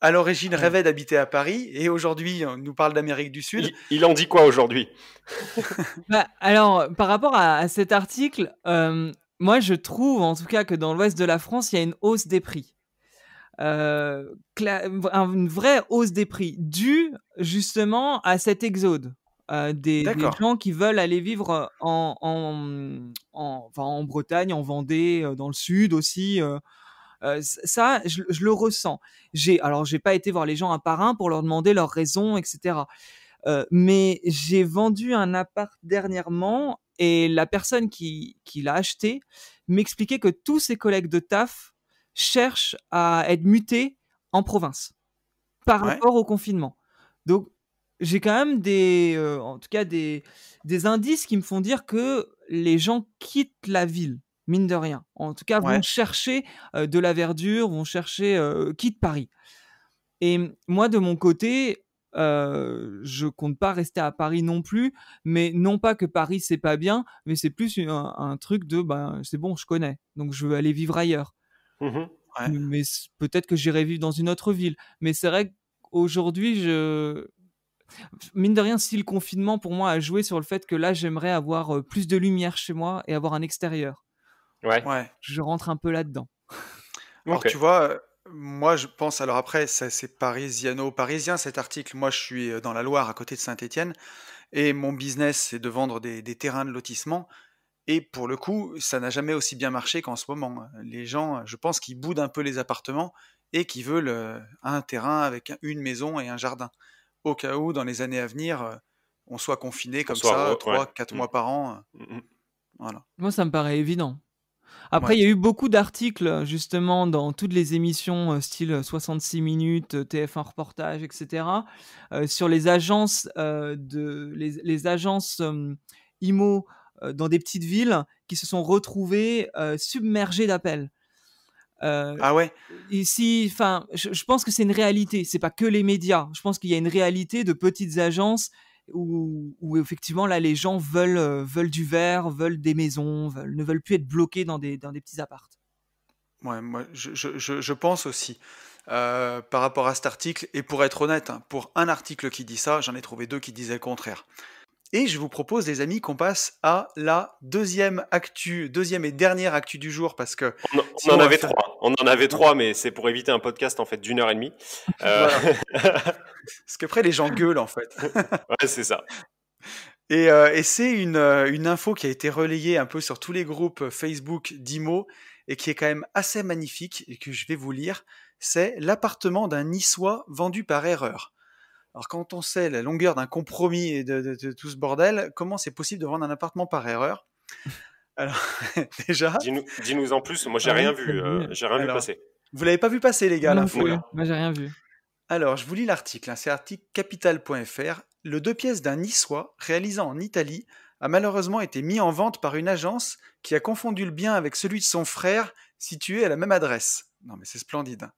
à l'origine Ouais. rêvait d'habiter à Paris, et aujourd'hui on nous parle d'Amérique du Sud. Il en dit quoi aujourd'hui? Bah, alors, par rapport à cet article, moi je trouve en tout cas que dans l'ouest de la France, il y a une hausse des prix. Une vraie hausse des prix due justement à cet exode des D'accord. gens qui veulent aller vivre enfin, en Bretagne, en Vendée, dans le sud aussi. Ça, je le ressens. Alors, j'ai pas été voir les gens un par un pour leur demander leurs raisons, etc. Mais j'ai vendu un appart dernièrement et la personne qui l'a acheté m'expliquait que tous ses collègues de taf cherchent à être mutés en province par Ouais. rapport au confinement. Donc, j'ai quand même en tout cas des indices qui me font dire que les gens quittent la ville. mine de rien. En tout cas, vont Ouais. chercher de la verdure, vont chercher, quittent Paris. Et moi, de mon côté, je compte pas rester à Paris non plus, mais non pas que Paris, c'est pas bien, mais c'est plus un truc de, ben, c'est bon, je connais, donc je veux aller vivre ailleurs. Mhm. Ouais. Mais peut-être que j'irai vivre dans une autre ville. Mais c'est vrai qu'aujourd'hui, mine de rien, si le confinement, pour moi, a joué sur le fait que là, j'aimerais avoir plus de lumière chez moi et avoir un extérieur. Ouais. Ouais. Je rentre un peu là-dedans. Alors Ok. tu vois, moi je pense, alors après c'est parisiano-parisien cet article. Moi je suis dans la Loire à côté de Saint-Étienne et mon business c'est de vendre des terrains de lotissement. Et pour le coup, ça n'a jamais aussi bien marché qu'en ce moment. Les gens, je pense qu'ils boudent un peu les appartements et qu'ils veulent un terrain avec une maison et un jardin. Au cas où, dans les années à venir, on soit confiné On comme soit ça, ouais. 3-4 Mm. mois par an. Mm. Voilà. Moi, ça me paraît évident. Après, Ouais. il y a eu beaucoup d'articles, justement, dans toutes les émissions style 66 minutes, TF1 Reportage, etc., sur les agences, les agences IMO dans des petites villes qui se sont retrouvées submergées d'appels. Ah ouais? Ici, enfin, je pense que c'est une réalité. C'est pas que les médias. Je pense qu'il y a une réalité de petites agences où effectivement là les gens veulent du verre, veulent des maisons, ne veulent plus être bloqués dans des petits apparts. Ouais, moi, je pense aussi. Par rapport à cet article, et pour être honnête, hein, pour un article qui dit ça, j'en ai trouvé 2 qui disaient le contraire. Et je vous propose, les amis, qu'on passe à la deuxième et dernière actu du jour, parce que On sinon en on va avait faire... 3. On en avait 3, mais c'est pour éviter un podcast en fait d'1 heure et demie. Voilà. Parce qu'après, les gens gueulent, en fait. Ouais, c'est ça. Et c'est une info qui a été relayée un peu sur tous les groupes Facebook d'IMO, et qui est quand même assez magnifique, et que je vais vous lire. C'est l'appartement d'un Niçois vendu par erreur. Alors quand on sait la longueur d'un compromis et de tout ce bordel, comment c'est possible de vendre un appartement par erreur? Alors déjà, Dis-nous en plus. Moi, j'ai Ah oui, rien vu. J'ai rien vu alors, passer. vous l'avez pas vu passer les gars Non l'info plus. là? Moi, j'ai rien vu. Alors je vous lis l'article, hein, c'est article capital.fr. Le 2 pièces d'un Niçois réalisant en Italie a malheureusement été mis en vente par une agence qui a confondu le bien avec celui de son frère situé à la même adresse. Non mais c'est splendide, hein.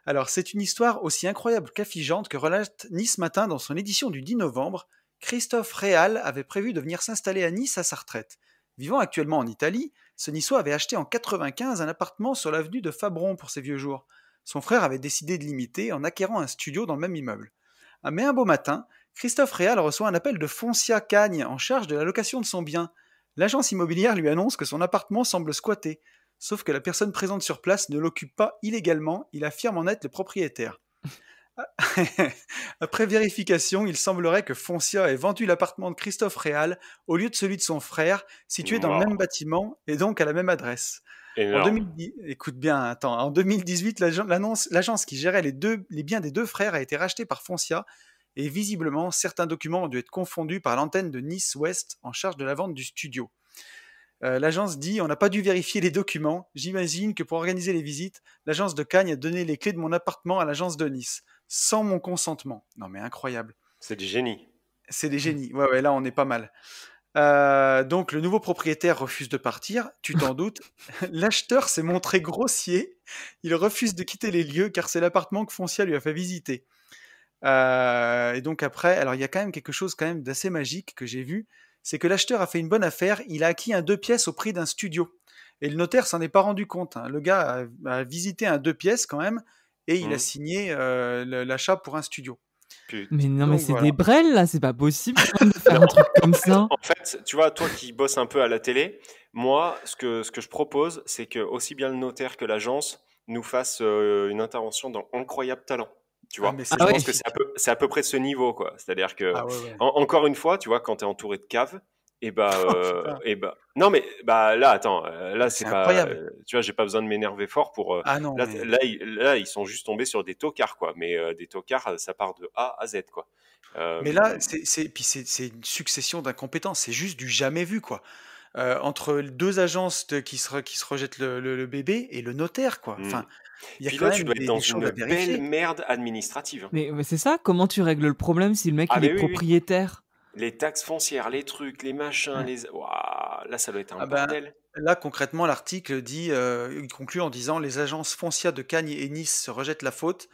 Alors, c'est une histoire aussi incroyable qu'affligeante que relate Nice Matin dans son édition du 10 novembre. Christophe Réal avait prévu de venir s'installer à Nice à sa retraite. Vivant actuellement en Italie, ce Niçois avait acheté en 95 un appartement sur l'avenue de Fabron pour ses vieux jours. Son frère avait décidé de l'imiter en acquérant un studio dans le même immeuble. Mais un beau matin, Christophe Réal reçoit un appel de Foncia Cagne en charge de la location de son bien. L'agence immobilière lui annonce que son appartement semble squatté. Sauf que la personne présente sur place ne l'occupe pas illégalement, il affirme en être le propriétaire. Après vérification, il semblerait que Foncia ait vendu l'appartement de Christophe Réal au lieu de celui de son frère, situé dans le même Wow. bâtiment et donc à la même adresse. En Énorme. 2010, écoute bien, attends, en 2018, l'agence qui gérait les biens des deux frères a été rachetée par Foncia et visiblement, certains documents ont dû être confondus par l'antenne de Nice Ouest en charge de la vente du studio. L'agence dit: on n'a pas dû vérifier les documents. J'imagine que pour organiser les visites, l'agence de Cagnes a donné les clés de mon appartement à l'agence de Nice, sans mon consentement. Non mais incroyable. C'est du génie. C'est des génies. Ouais, là on est pas mal. Donc le nouveau propriétaire refuse de partir, tu t'en doutes. L'acheteur s'est montré grossier. Il refuse de quitter les lieux car c'est l'appartement que Foncia lui a fait visiter. Et donc après, alors il y a quand même quelque chose quand même d'assez magique que j'ai vu, c'est que l'acheteur a fait une bonne affaire, il a acquis un 2 pièces au prix d'un studio. Et le notaire s'en est pas rendu compte, hein. Le gars a visité un 2 pièces quand même, et il a signé l'achat pour un studio. Mais non, mais Donc c'est voilà. des brels là, c'est pas possible quand même de faire un truc comme ça. En fait, tu vois, toi qui bosses un peu à la télé, moi, ce que je propose, c'est que aussi bien le notaire que l'agence nous fassent une intervention dans Incroyable Talent. Tu vois, mais c'est je pense ouais. que c'est à peu près de ce niveau, quoi. C'est-à-dire que, Ah ouais. encore une fois, tu vois, quand tu es entouré de caves, et Putain, non, mais bah là, attends, là, c'est c'est pas, incroyable. tu vois, j'ai pas besoin de m'énerver fort pour. Ah non, Là, mais là, ils sont juste tombés sur des tocards, quoi. Mais des tocards, ça part de A à Z, quoi. là, c'est une succession d'incompétences, c'est juste du jamais vu, quoi. Entre deux agences qui se rejettent le bébé et le notaire, quoi. Hmm. Enfin, il y a Puis quand là, tu même dois être dans des choses une à vérifier. belle merde administrative. Mais c'est ça, comment tu règles le problème si le mec Ah, il mais est oui, oui. propriétaire? Les taxes foncières, les trucs, les machins, Ouah, là, ça doit être un Ah ben, bordel. là, concrètement, l'article dit, il conclut en disant: «Les agences foncières de Cagnes et Nice se rejettent la faute.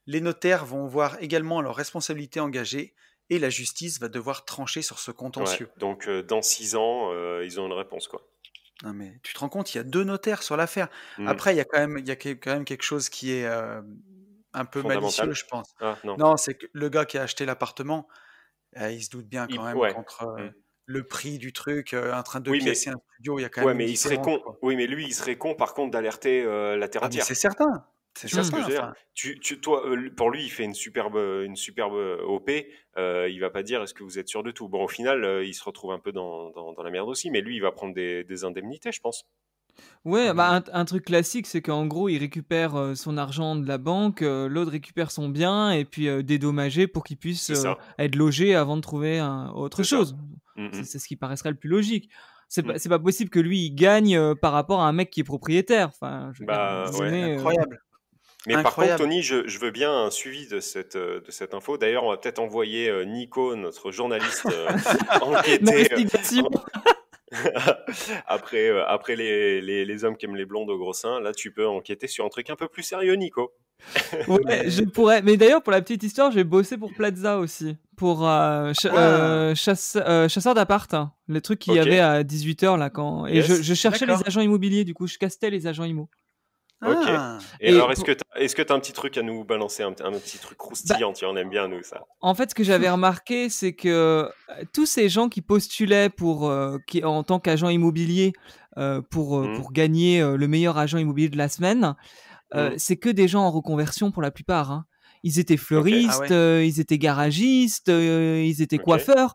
Les notaires vont voir également leurs responsabilités engagées et la justice va devoir trancher sur ce Ouais, contentieux». donc dans 6 ans, ils ont une réponse, quoi. Non, mais tu te rends compte, il y a 2 notaires sur l'affaire. Mm. Après, il y a quand même quelque chose qui est, un peu malicieux, Fondamental. je pense. Ah, non. Non, c'est que le gars qui a acheté l'appartement, il se doute bien quand même Ouais. qu'entre, Mm. le prix du truc, un train de Oui, pièces et mais, un studio, il y a quand ouais, même une mais il serait différence, con. quoi. Oui, mais lui, il serait con, par contre, d'alerter la terre Ah, mais entière. c'est certain, c'est Tu vois ce que certain, je veux dire? enfin. Toi, pour lui, il fait une superbe OP. Il va pas dire est-ce que vous êtes sûr de tout. Bon, au final, il se retrouve un peu dans la merde aussi, mais lui, il va prendre des indemnités, je pense. Ouais, Ah, bah, mais un truc classique, c'est qu'en gros, il récupère son argent de la banque, l'autre récupère son bien, et puis dédommagé pour qu'il puisse C'est ça, être logé avant de trouver autre c'est ça. chose. Mm, C'est ce qui paraîtrait le plus logique. mm. C'est pas possible que lui, il gagne par rapport à un mec qui est propriétaire. Enfin, je veux dire, à un moment Bah ouais. donné, incroyable, Mais par contre, incroyable. Tony, je veux bien un suivi de cette info. D'ailleurs, on va peut-être envoyer Nico, notre journaliste, enquêter D'investigation. après les hommes qui aiment les blondes au gros seins. Là, tu peux enquêter sur un truc un peu plus sérieux, Nico. Ouais, Mais je pourrais. Mais d'ailleurs, pour la petite histoire, j'ai bossé pour Plaza aussi. Pour ah! chasseur d'appart. Hein. Le truc qu'il y Ok, avait à 18h là quand. Et yes, je cherchais les D'accord. agents immobiliers, du coup, je castais les agents immo. ok. Ah! Et Et alors, est-ce que t'as un petit truc à nous balancer, un petit truc bah, croustillant, tu vois, on aime bien, nous, ça. en fait, ce que j'avais remarqué, c'est que tous ces gens qui postulaient en tant qu'agent immobilier Hmm, pour gagner le meilleur agent immobilier de la semaine, hmm, c'est que des gens en reconversion pour la plupart. Hein. Ils étaient ok, Ah fleuristes, ouais? ils étaient garagistes, ils étaient ok, coiffeurs.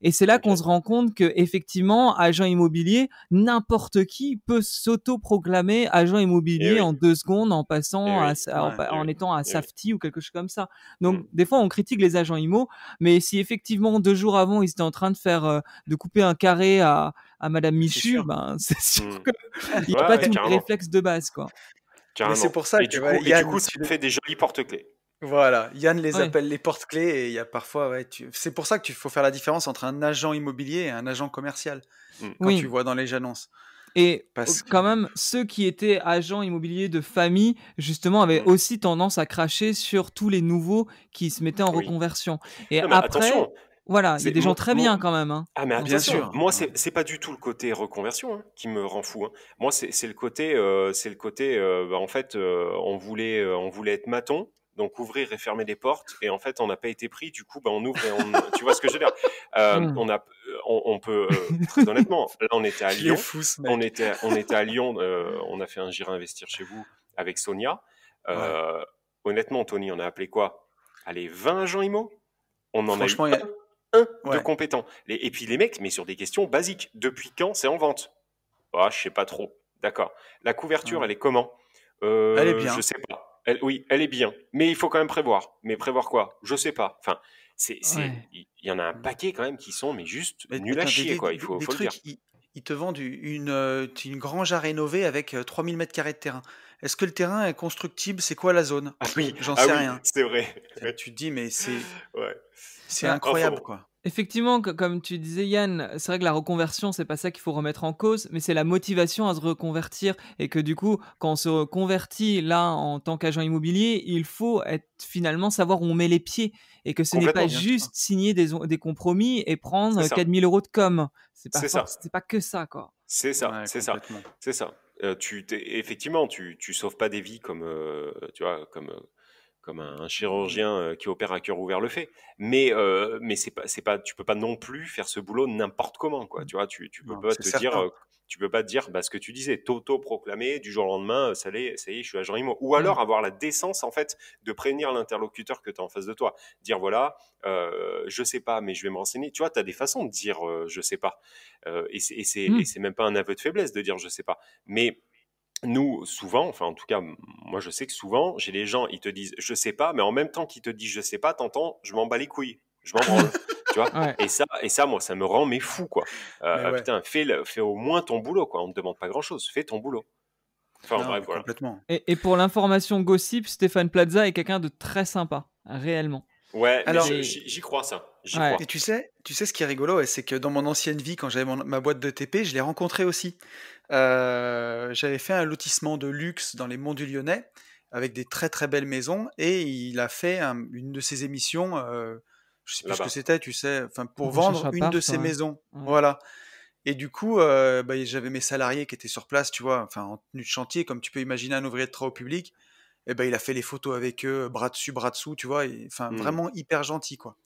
Et c'est là qu'on ok. se rend compte que effectivement, agent immobilier, n'importe qui peut s'auto-proclamer agent Eh immobilier en oui, 2 secondes en eh passant oui, Ouais. eh en oui, étant un eh oui. safety ou quelque chose comme ça. Hmm. Donc des fois, on critique les agents immo, mais si effectivement 2 jours avant, ils étaient en train de couper un carré à Madame C'est Michu, sûr. ben c'est sûr Hmm. qu'il n'y a Ouais, pas ouais, tous les carrément, réflexes de base, quoi. Mais c'est carrément. pour ça Et que, du ouais, coup, et du coup, Yann, ça fait des jolis porte-clés. voilà, Yann les Ouais. appelle les porte-clés et il y a parfois, ouais, c'est pour ça que tu faut faire la différence entre un agent immobilier et un agent commercial Hmm. quand tu Oui. vois dans les annonces. Et Parce que quand même, ceux qui étaient agents immobiliers de famille, justement, avaient Hmm. aussi tendance à cracher sur tous les nouveaux qui se mettaient en Oui. reconversion. Et Non, mais après, attention, voilà, il y a c'est des gens très bien quand même hein, Ah mais dans ce bien attention, sûr, secteur. moi hein. c'est pas du tout le côté reconversion qui me rend fou. Hein. Moi c'est le côté bah, en fait on voulait être maçon, donc ouvrir et fermer les portes et en fait on n'a pas été pris, du coup bah, on ouvre et tu vois ce que je veux dire. Hmm. On peut très honnêtement, là on était à Il est Lyon, fou ce on mec. était on était à Lyon, on a fait un J'irai investir chez vous avec Sonia. Ouais. Euh, Honnêtement Tony, on a appelé quoi? Allez, 20 agents IMO? On en a eu Franchement, un de ouais. compétent. Et puis les mecs, mais sur des questions basiques. Depuis quand c'est en vente? Ah, je sais pas trop. D'accord. La couverture, Ouais. elle est comment? Elle est Je bien. sais pas. Oui, elle est bien. Mais il faut quand même prévoir. Mais prévoir quoi? Je sais pas. Enfin, Ouais. il y en a un paquet quand même qui sont, mais juste Mais nuls à t'as chier, quoi. Il faut, des faut le dire. trucs, ils te vendent une grange à rénover avec 3000 mètres carrés de terrain. Est-ce que le terrain est constructible? C'est quoi la zone? Ah oui, J'en ah sais oui, rien. c'est vrai. Tu te dis, mais Ouais. c'est Bah, Enfin incroyable, bon. quoi. effectivement, comme tu disais Yann, c'est vrai que la reconversion, c'est pas ça qu'il faut remettre en cause, mais c'est la motivation à se reconvertir et que du coup, quand on se reconvertit là en tant qu'agent immobilier, il faut finalement savoir où on met les pieds et que ce n'est pas Complètement. Bien sûr. juste signer des compromis et C'est prendre ça. 4 000 € de com. C'est ça. C'est pas que ça, quoi. C'est ça, Ouais, c'est ça, complètement. c'est ça. Effectivement, tu sauves pas des vies comme, tu vois, comme un chirurgien qui opère à cœur ouvert le fait. Mais c'est pas, tu peux pas non plus faire ce boulot n'importe comment, quoi. Tu vois, tu peux Non, pas c'est te dire, certain. tu peux pas te dire, bah, ce que tu disais, t'auto-proclamer du jour au lendemain, ça y est, je suis agent IMO. Ou Ouais. alors avoir la décence, en fait, de prévenir l'interlocuteur que tu as en face de toi. Dire, voilà, je sais pas, mais je vais me renseigner. Tu vois, tu as des façons de dire, je sais pas. Et Hmm. c'est même pas un aveu de faiblesse de dire, je sais pas. Mais nous, souvent, enfin en tout cas, moi je sais que souvent, j'ai les gens, ils te disent je sais pas, mais en même temps qu'ils te disent je sais pas, t'entends, je m'en bats les couilles, je m'en branle, tu vois. Ouais. Et ça, moi, ça me rend mais fou, quoi. Mais ouais. Putain, fais au moins ton boulot, quoi. On ne te demande pas grand-chose, fais ton boulot. Enfin Non, bref, mais voilà. complètement. Et pour l'information gossip, Stéphane Plaza est quelqu'un de très sympa, réellement. Ouais, mais Alors, j'y crois, ça. J'y Ouais. crois. et tu sais ce qui est rigolo, ouais, c'est que dans mon ancienne vie, quand j'avais ma boîte de TP, je l'ai rencontré aussi. J'avais fait un lotissement de luxe dans les Monts du Lyonnais, avec des très très belles maisons, et il a fait une de ses émissions, je sais plus ce que Là-bas. c'était, tu sais, enfin pour Recherche vendre une de appart, ses ouais. maisons, Ouais. voilà. Et du coup, bah, j'avais mes salariés qui étaient sur place, tu vois, enfin en tenue de chantier, comme tu peux imaginer un ouvrier de travaux publics. Et ben il a fait les photos avec eux, bras dessus, bras dessous, tu vois, enfin Hmm. vraiment hyper gentil, quoi.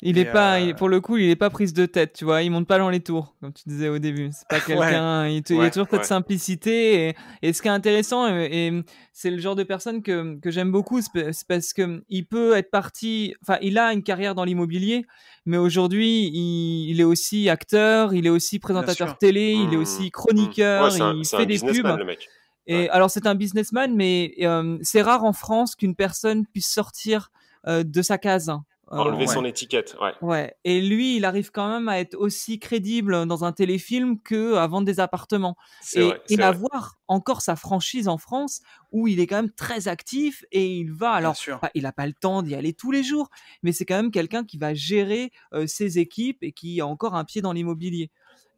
Il est Et pas, pour le coup, il est pas prise de tête, tu vois. Il monte pas dans les tours, comme tu disais au début. C'est pas ouais, quelqu'un. Il y a Ouais, toujours cette ouais. simplicité. Et ce qui est intéressant, et c'est le genre de personne que j'aime beaucoup, c'est parce que il peut être parti. Enfin, il a une carrière dans l'immobilier, mais aujourd'hui, il est aussi acteur, il est aussi bien présentateur sûr. télé, il est Hmm, aussi Ouais, chroniqueur, il c'est fait un des pubs. businessman, le mec. Et Ouais. alors, c'est un businessman, mais c'est rare en France qu'une personne puisse sortir de sa case. Enlever Ouais, son étiquette, ouais. Ouais, et lui, il arrive quand même à être aussi crédible dans un téléfilm que à vendre des appartements C'est vrai, et c'est vrai. avoir encore sa franchise en France où il est quand même très actif et il va bien alors sûr. il a pas le temps d'y aller tous les jours, mais c'est quand même quelqu'un qui va gérer ses équipes et qui a encore un pied dans l'immobilier.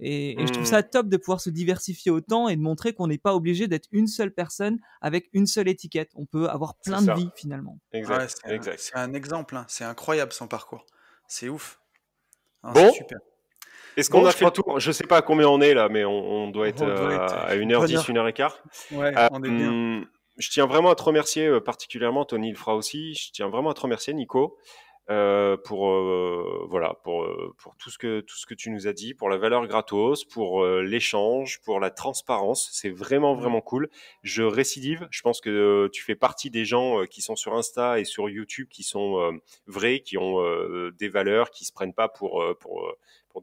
Et je trouve Hmm, ça top de pouvoir se diversifier autant et de montrer qu'on n'est pas obligé d'être une seule personne avec une seule étiquette. On peut avoir C'est plein de ça. vies finalement. Ouais, Exact, exact. c'est un exemple, hein. C'est incroyable son parcours. C'est ouf. Non, c'est Bon, super. est-ce qu'on Bon, a je fait le crois tour? Je sais pas à combien on est là, mais on doit être qu'on doit être à une bonne 1h10, heure. 1h15. Ouais, on est bien. Je tiens vraiment à te remercier particulièrement, Tony le fera aussi. Je tiens vraiment à te remercier, Nico, pour voilà, pour tout ce que tu nous as dit, pour la valeur gratos, pour l'échange, pour la transparence. C'est vraiment Mm. vraiment cool. Je récidive. Je pense que tu fais partie des gens qui sont sur Insta et sur YouTube, qui sont vrais, qui ont des valeurs, qui se prennent pas pour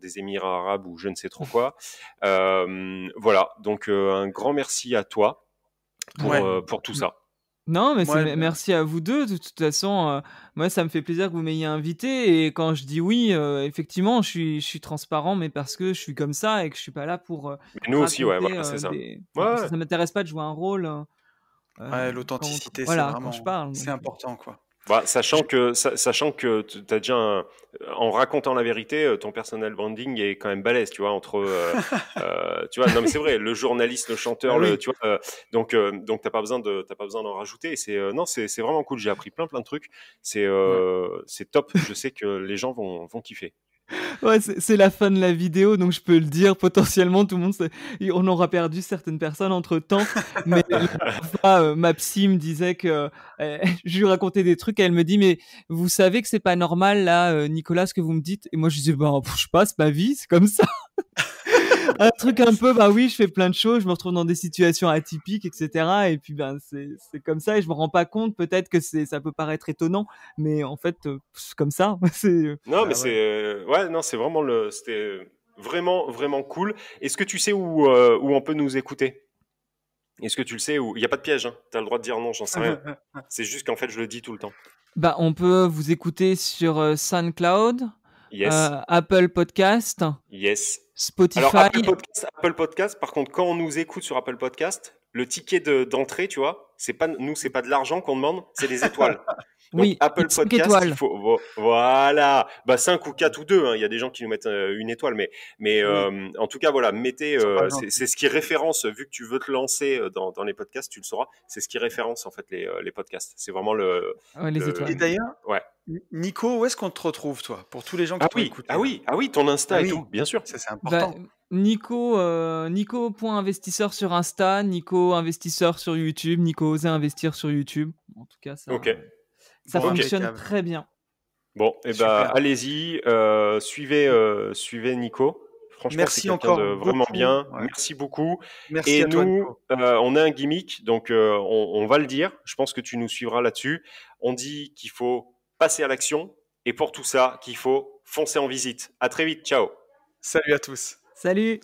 des Émirats arabes ou je ne sais trop quoi. Voilà. Donc un grand merci à toi Ouais, pour tout ça. Non, mais ouais, ben, merci à vous deux. De toute façon, moi, ça me fait plaisir que vous m'ayez invité. Et quand je dis oui, effectivement, je suis transparent, mais parce que je suis comme ça et que je suis pas là pour Mais nous aussi, ouais, raconter voilà, c'est ça. des. Ouais, Enfin, ouais. ça m'intéresse pas de jouer un rôle ouais, quand l'authenticité, voilà, quand je parle. c'est Donc, important, quoi. Bah, Je- sachant que tu as déjà en racontant la vérité, ton personal branding est quand même balèze, tu vois, entre, tu vois, non mais c'est vrai, le journaliste, le Bah chanteur, oui. tu vois, donc t'as pas besoin d'en rajouter. Et non, c'est vraiment cool. J'ai appris plein de trucs. Ouais. C'est top. Je sais que les gens vont kiffer. ouais, c'est la fin de la vidéo, donc je peux le dire. Potentiellement, tout le monde, on aura perdu certaines personnes entre temps. Mais la dernière fois, ma psy me disait que je lui racontais des trucs. Et elle me dit, mais vous savez que c'est pas normal là, Nicolas, ce que vous me dites. Et moi, je disais, bah, je sais pas, c'est ma vie, c'est comme ça. Un truc un peu, bah oui, je fais plein de choses, je me retrouve dans des situations atypiques, etc. Et puis, ben, c'est comme ça et je me rends pas compte. Peut-être que ça peut paraître étonnant, mais en fait, c'est comme ça. Non, mais Bah ouais. ouais, non, c'était vraiment, vraiment cool. Est-ce que tu sais où on peut nous écouter? Est-ce que tu le sais? Il n'y a pas de piège, hein. Tu as le droit de dire non, j'en sais rien. C'est juste qu'en fait, je le dis tout le temps. Bah, on peut vous écouter sur SoundCloud, Yes, Apple Podcast, yes. Alors, Spotify. Apple Podcast, par contre, quand on nous écoute sur Apple Podcast, le ticket d'entrée, tu vois, c'est pas de l'argent qu'on demande, c'est des étoiles. Donc, Oui, Apple 5 Podcast, il étoiles. faut, voilà, bah 5 ou 4 ou 2, hein. Il y a des gens qui nous mettent une étoile, mais Oui, en tout cas, voilà, mettez, ils sont pas c'est gentils. ce qui référence, vu que tu veux te lancer dans les podcasts, tu le sauras, c'est ce qui référence, en fait, les podcasts. C'est vraiment Ouais, les Et étoiles. d'ailleurs, ouais. Nico, où est-ce qu'on te retrouve, toi, pour tous les gens qui t'ont écouté, là? Ah oui, ton Ah Insta et oui, tout, bien sûr. ça c'est Bah, important. Nico.investisseur sur Insta, Nico investisseur sur YouTube, Nico osez investir sur YouTube. En tout cas, Ok, ça Bon, ok. fonctionne impeccable. très bien. Bon, et ben Super. allez-y, suivez Nico. Franchement, c'est Merci quelqu'un de encore vraiment beaucoup. bien. Ouais. Merci beaucoup. Merci Et à toi, nous, Nico. on a un gimmick, donc on va le dire. Je pense que tu nous suivras là-dessus. On dit qu'il faut passer à l'action, et pour tout ça, qu'il faut foncer en visite. À très vite. Ciao. Salut à tous. Salut!